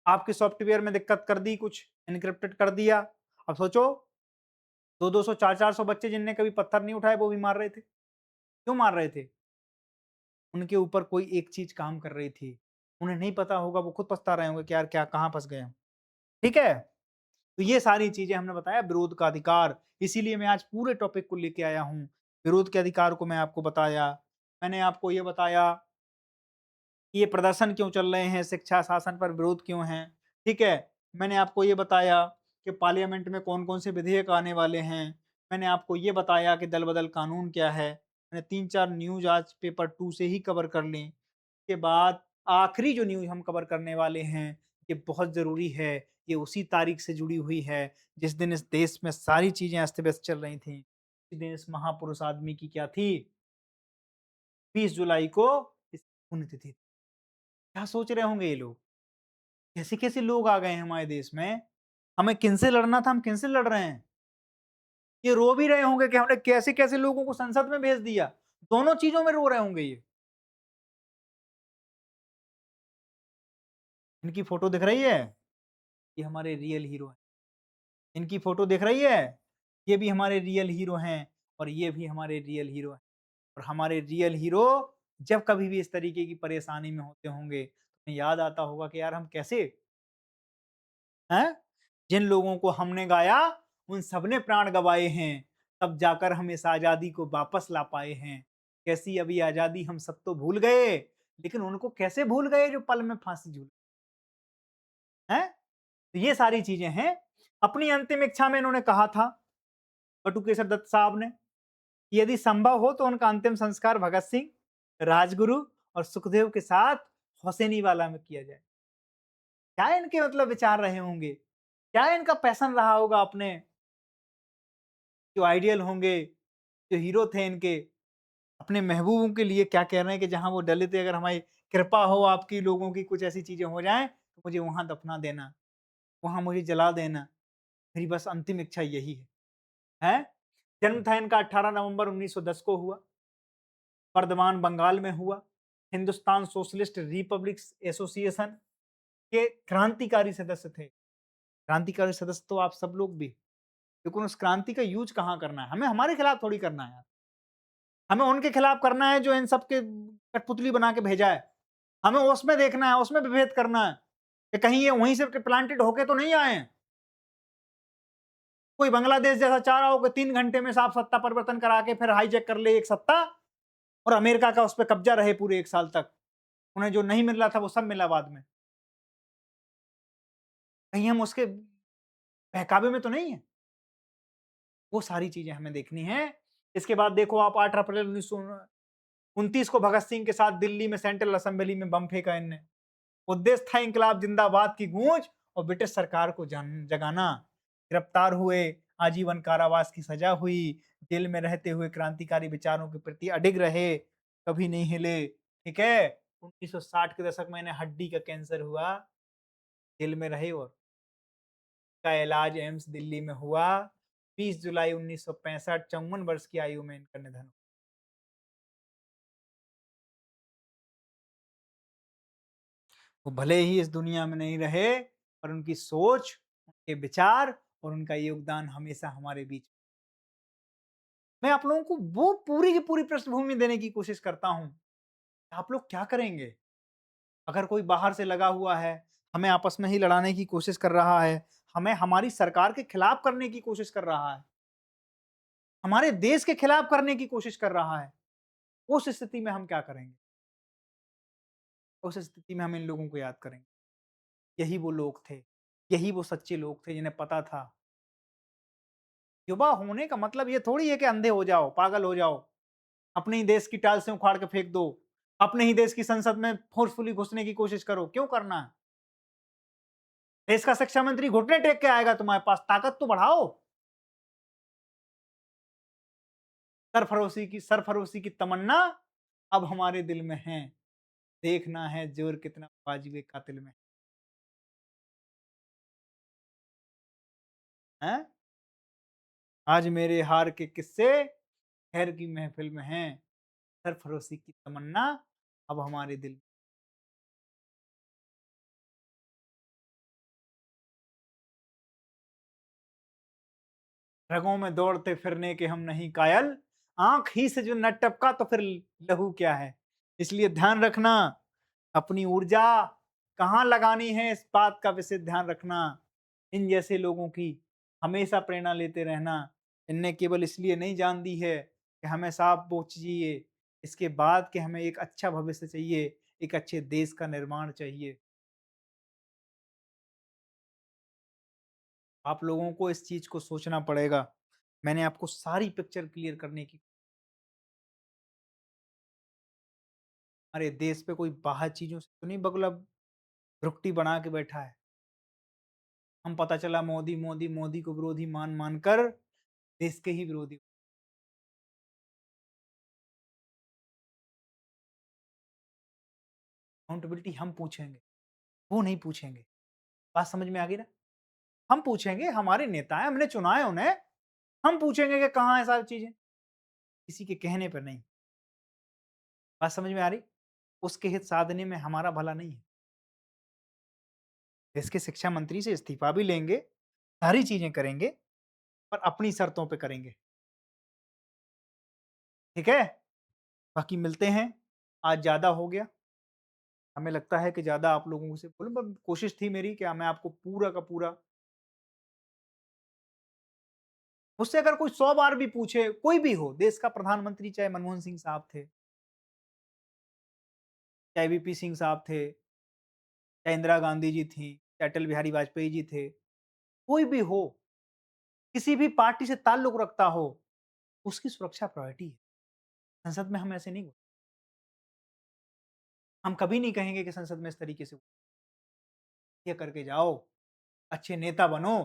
आपके सॉफ्टवेयर में दिक्कत कर दी कुछ, एन्क्रिप्टेड कर दिया। अब सोचो 2-200 4-400 बच्चे जिनने कभी पत्थर नहीं उठाए वो भी मार रहे थे। क्यों मार रहे थे? उनके ऊपर कोई एक चीज़ काम कर रही थी। उन्हें नहीं पता होगा, वो खुद पछता रहे होंगे कि यार क्या कहाँ फँस गए हम। ठीक है? तो ये सारी चीज़ें हमने बताया विरोध का अधिकार, इसीलिए मैं आज पूरे टॉपिक को लेके आया हूँ। विरोध के अधिकार को मैं आपको बताया। मैंने आपको ये बताया कि ये प्रदर्शन क्यों चल रहे हैं, शिक्षा शासन पर विरोध क्यों है, ठीक है? मैंने आपको ये बताया कि पार्लियामेंट में कौन-कौन से विधेयक आने वाले हैं। मैंने आपको ये बताया कि दल-बदल कानून क्या है। मैंने 3-4 न्यूज़ आज पेपर 2 से ही कवर कर ली। के बाद आखिरी जो न्यूज़ हम कवर करने वाले हैं, ये बहुत ज़रूरी है। ये उसी तारीख से जुड़ी हुई है, जिस दिन इस देश में सारी चीज़ें अस्त-व्यस्त चल रही थीं। उसी दिन इस महापुरुष आदमी की क्या थी, 20 जुलाई को इसकी पुण्यतिथि थी। क्या सोच रहे होंगे ये लोग? कैसे-कैसे लोग आ गए हैं हमारे देश में। हमें किनसे लड़ना था, हम किनसे लड़ रहे हैं। ये रो भी रहे होंगे कि हमने कैसे-कैसे लोगों को संसद में भेज दिया। दोनों चीज़ों में रो रहे होंगे ये। इनकी फ़ोटो दिख रही है? ये हमारे रियल हीरो हैं। इनकी फ़ोटो दिख रही है? ये भी हमारे रियल हीरो हैं और ये भी हमारे रियल हीरो हैं। और हमारे रियल हीरो जब कभी भी इस तरीके की परेशानी में होते होंगे, तो उन्हें याद आता होगा कि यार हम कैसे हैं? जिन लोगों को हमने गाया, उन सबने प्राण गँवाए हैं, तब जाकर हम इस आज़ादी को वापस ला पाए हैं। कैसी अभी आज़ादी हम सब तो भूल गए, लेकिन उनको कैसे भूल गए जो पल में फांसी झूले, हैं? तो ये सारी चीज़ें हैं। अपनी अंतिम इच्छा में इन्होंने कहा था, बटुकेश्वर दत्त साहब ने, कि यदि संभव हो तो उनका अंतिम संस्कार भगत सिंह, राजगुरु और सुखदेव के साथ हुसैनीवाला में किया जाए। क्या इनके मतलब विचार रहे होंगे? क्या इनका पैशन रहा होगा अपने जो आइडियल होंगे, जो हीरो थे इनके, अपने महबूबों के लिए क्या कह रहे हैं कि जहाँ वो डले थे अगर हमारी कृपा हो आपकी लोगों की कुछ ऐसी चीज़ें हो जाएँ, तो मुझे वहाँ दफ़ना देना, वहाँ मुझे जला देना। मेरी बस अंतिम इच्छा यही है। हैं? जन्म था इनका 18 नवंबर 1910 को हुआ, बर्दवान बंगाल में हुआ। हिंदुस्तान सोशलिस्ट रिपब्लिक्स एसोसिएशन के क्रांतिकारी सदस्य थे। क्रांतिकारी सदस्य तो आप सब लोग भी, लेकिन उस क्रांति का यूज़ कहाँ करना है? हमें हमारे खिलाफ थोड़ी करना है। हमें उनके खिलाफ करना है जो इन सब के कठपुतली बना के भेजा है। हमें उसमें देखना है, उसमें विभेद करना है कि कहीं ये वहीं से प्लांटेड होके तो नहीं आए हैं। कोई बांग्लादेश जैसा चाह रहा हो कि 3 घंटे में साफ सत्ता परिवर्तन करा के फिर हाईजैक कर ले एक सत्ता और अमेरिका का उस पे कब्जा रहे पूरे 1 साल तक। उन्हें जो नहीं मिल रहा था वो सब मिला बाद में। कहीं हम उसके बहकावे में तो नहीं है। वो सारी चीज़ें हमें देखनी है। इसके बाद देखो आप 8 अप्रैल 1929 को भगत सिंह के साथ दिल्ली में सेंट्रल असेंबली में बम फेंका इनने। उद्देश्य था इंकलाब जिंदाबाद की गूंज और ब्रिटिश सरकार को जगाना। गिरफ्तार हुए, आजीवन कारावास की सजा हुई, जेल में रहते हुए क्रांतिकारी विचारों के प्रति अडिग रहे, कभी नहीं हिले। ठीक है? 1960 के दशक में इन्हें हड्डी का कैंसर हुआ, जेल में रहे और का इलाज एम्स दिल्ली में हुआ। 20 जुलाई 1965 54 वर्ष की आयु में इनका निधन हुआ। वो भले ही इस दुनिया में नहीं रहे, पर उनकी सोच, उनके विचार और उनका योगदान हमेशा हमारे बीच। मैं आप लोगों को वो पूरी की पूरी पृष्ठभूमि देने की कोशिश करता हूँ। आप लोग क्या करेंगे? अगर कोई बाहर से लगा हुआ है, हमें आपस में ही लड़ाने की कोशिश कर रहा है, हमें हमारी सरकार के खिलाफ करने की कोशिश कर रहा है, हमारे देश के खिलाफ करने की कोशिश कर रहा है, उस स्थिति में हम क्या करेंगे? उस स्थिति में हम इन लोगों को याद करेंगे। यही वो लोग थे, यही वो सच्चे लोग थे जिन्हें पता था युवा होने का मतलब ये थोड़ी है कि अंधे हो जाओ, पागल हो जाओ, अपने ही देश की टाल से उखाड़ के फेंक दो। अपने ही देश की संसद में फ़ोर्सफुली घुसने की कोशिश करो, क्यों करना है? देश का शिक्षा मंत्री घुटने टेक के आएगा तुम्हारे पास, ताकत तो बढ़ाओ। सरफरोशी की तमन्ना अब हमारे दिल में है, देखना है ज़ोर कितना बाज़ुए कातिल में, हैं? आज मेरे हार के किस्से खैर की महफ़िल में हैं, सरफरोशी की तमन्ना अब हमारे दिल। रगों में दौड़ते फिरने के हम नहीं कायल, आँख ही से जो न टपका तो फिर लहू क्या है? इसलिए ध्यान रखना, अपनी ऊर्जा कहाँ लगानी है इस बात का विशेष ध्यान रखना। इन जैसे लोगों की हमेशा प्रेरणा लेते रहना। इनने केवल इसलिए नहीं जान दी है कि हमें साफ वो चाहिए, इसके बाद कि हमें एक अच्छा भविष्य चाहिए, एक अच्छे देश का निर्माण चाहिए। आप लोगों को इस चीज़ को सोचना पड़ेगा। मैंने आपको सारी पिक्चर क्लियर करने की। हमारे देश पे कोई बाहर चीज़ों से तो नहीं बगुला भुरकटी बना के बैठा है। हम पता चला मोदी, मोदी, मोदी को विरोधी मान कर देश के ही विरोधी। अकाउंटेबिलिटी हम पूछेंगे, वो नहीं पूछेंगे। बात समझ में आ गई ना? हम पूछेंगे, हमारे नेता हैं, हमने चुना है उन्हें। हम पूछेंगे कि कहाँ है सारी चीज़ें, किसी के कहने पर नहीं। बात समझ में आ रही? उसके हित साधने में हमारा भला नहीं है। देश के शिक्षा मंत्री से इस्तीफा भी लेंगे, सारी चीज़ें करेंगे, पर अपनी शर्तों पे करेंगे। ठीक है? बाकी मिलते हैं। आज ज़्यादा हो गया। हमें लगता है कि ज़्यादा आप लोगों से बोलूँ, पर कोशिश थी मेरी कि मैं आपको पूरा का पूरा। मुझसे अगर कोई 100 बार भी पूछे, कोई भी हो, देश का प्रधानमंत्री चाहे मनमोहन सिंह साहब थे, चाहे वीपी सिंह साहब थे, चाहे इंदिरा गांधी जी थीं, चाहे अटल बिहारी वाजपेयी जी थे, कोई भी हो, किसी भी पार्टी से ताल्लुक रखता हो, उसकी सुरक्षा प्रायोरिटी है। संसद में हम ऐसे नहीं बोलते। हम कभी नहीं कहेंगे कि संसद में इस तरीके से ये करके जाओ, अच्छे नेता बनो,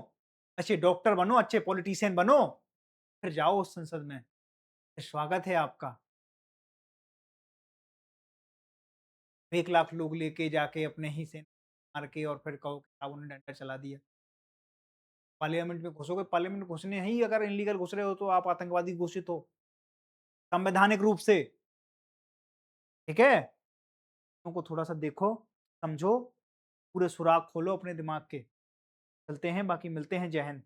अच्छे डॉक्टर बनो, अच्छे पॉलिटिशियन बनो, फिर जाओ उस संसद में, फिर स्वागत है आपका। 1 लाख लोग लेके जाके अपने ही से मार के और फिर कहो कि साहब उन्होंने डंडा चला दिया। पार्लियामेंट में घुसोगे, पार्लियामेंट में घुसने ही अगर इल्लीगल घुस रहे हो तो आप आतंकवादी घोषित हो, संवैधानिक रूप से, ठीक है? को थोड़ा-सा देखो, समझो, पूरे सुराग खोलो अपने दिमाग के। चलते हैं, बाकी मिलते हैं, जय हिंद।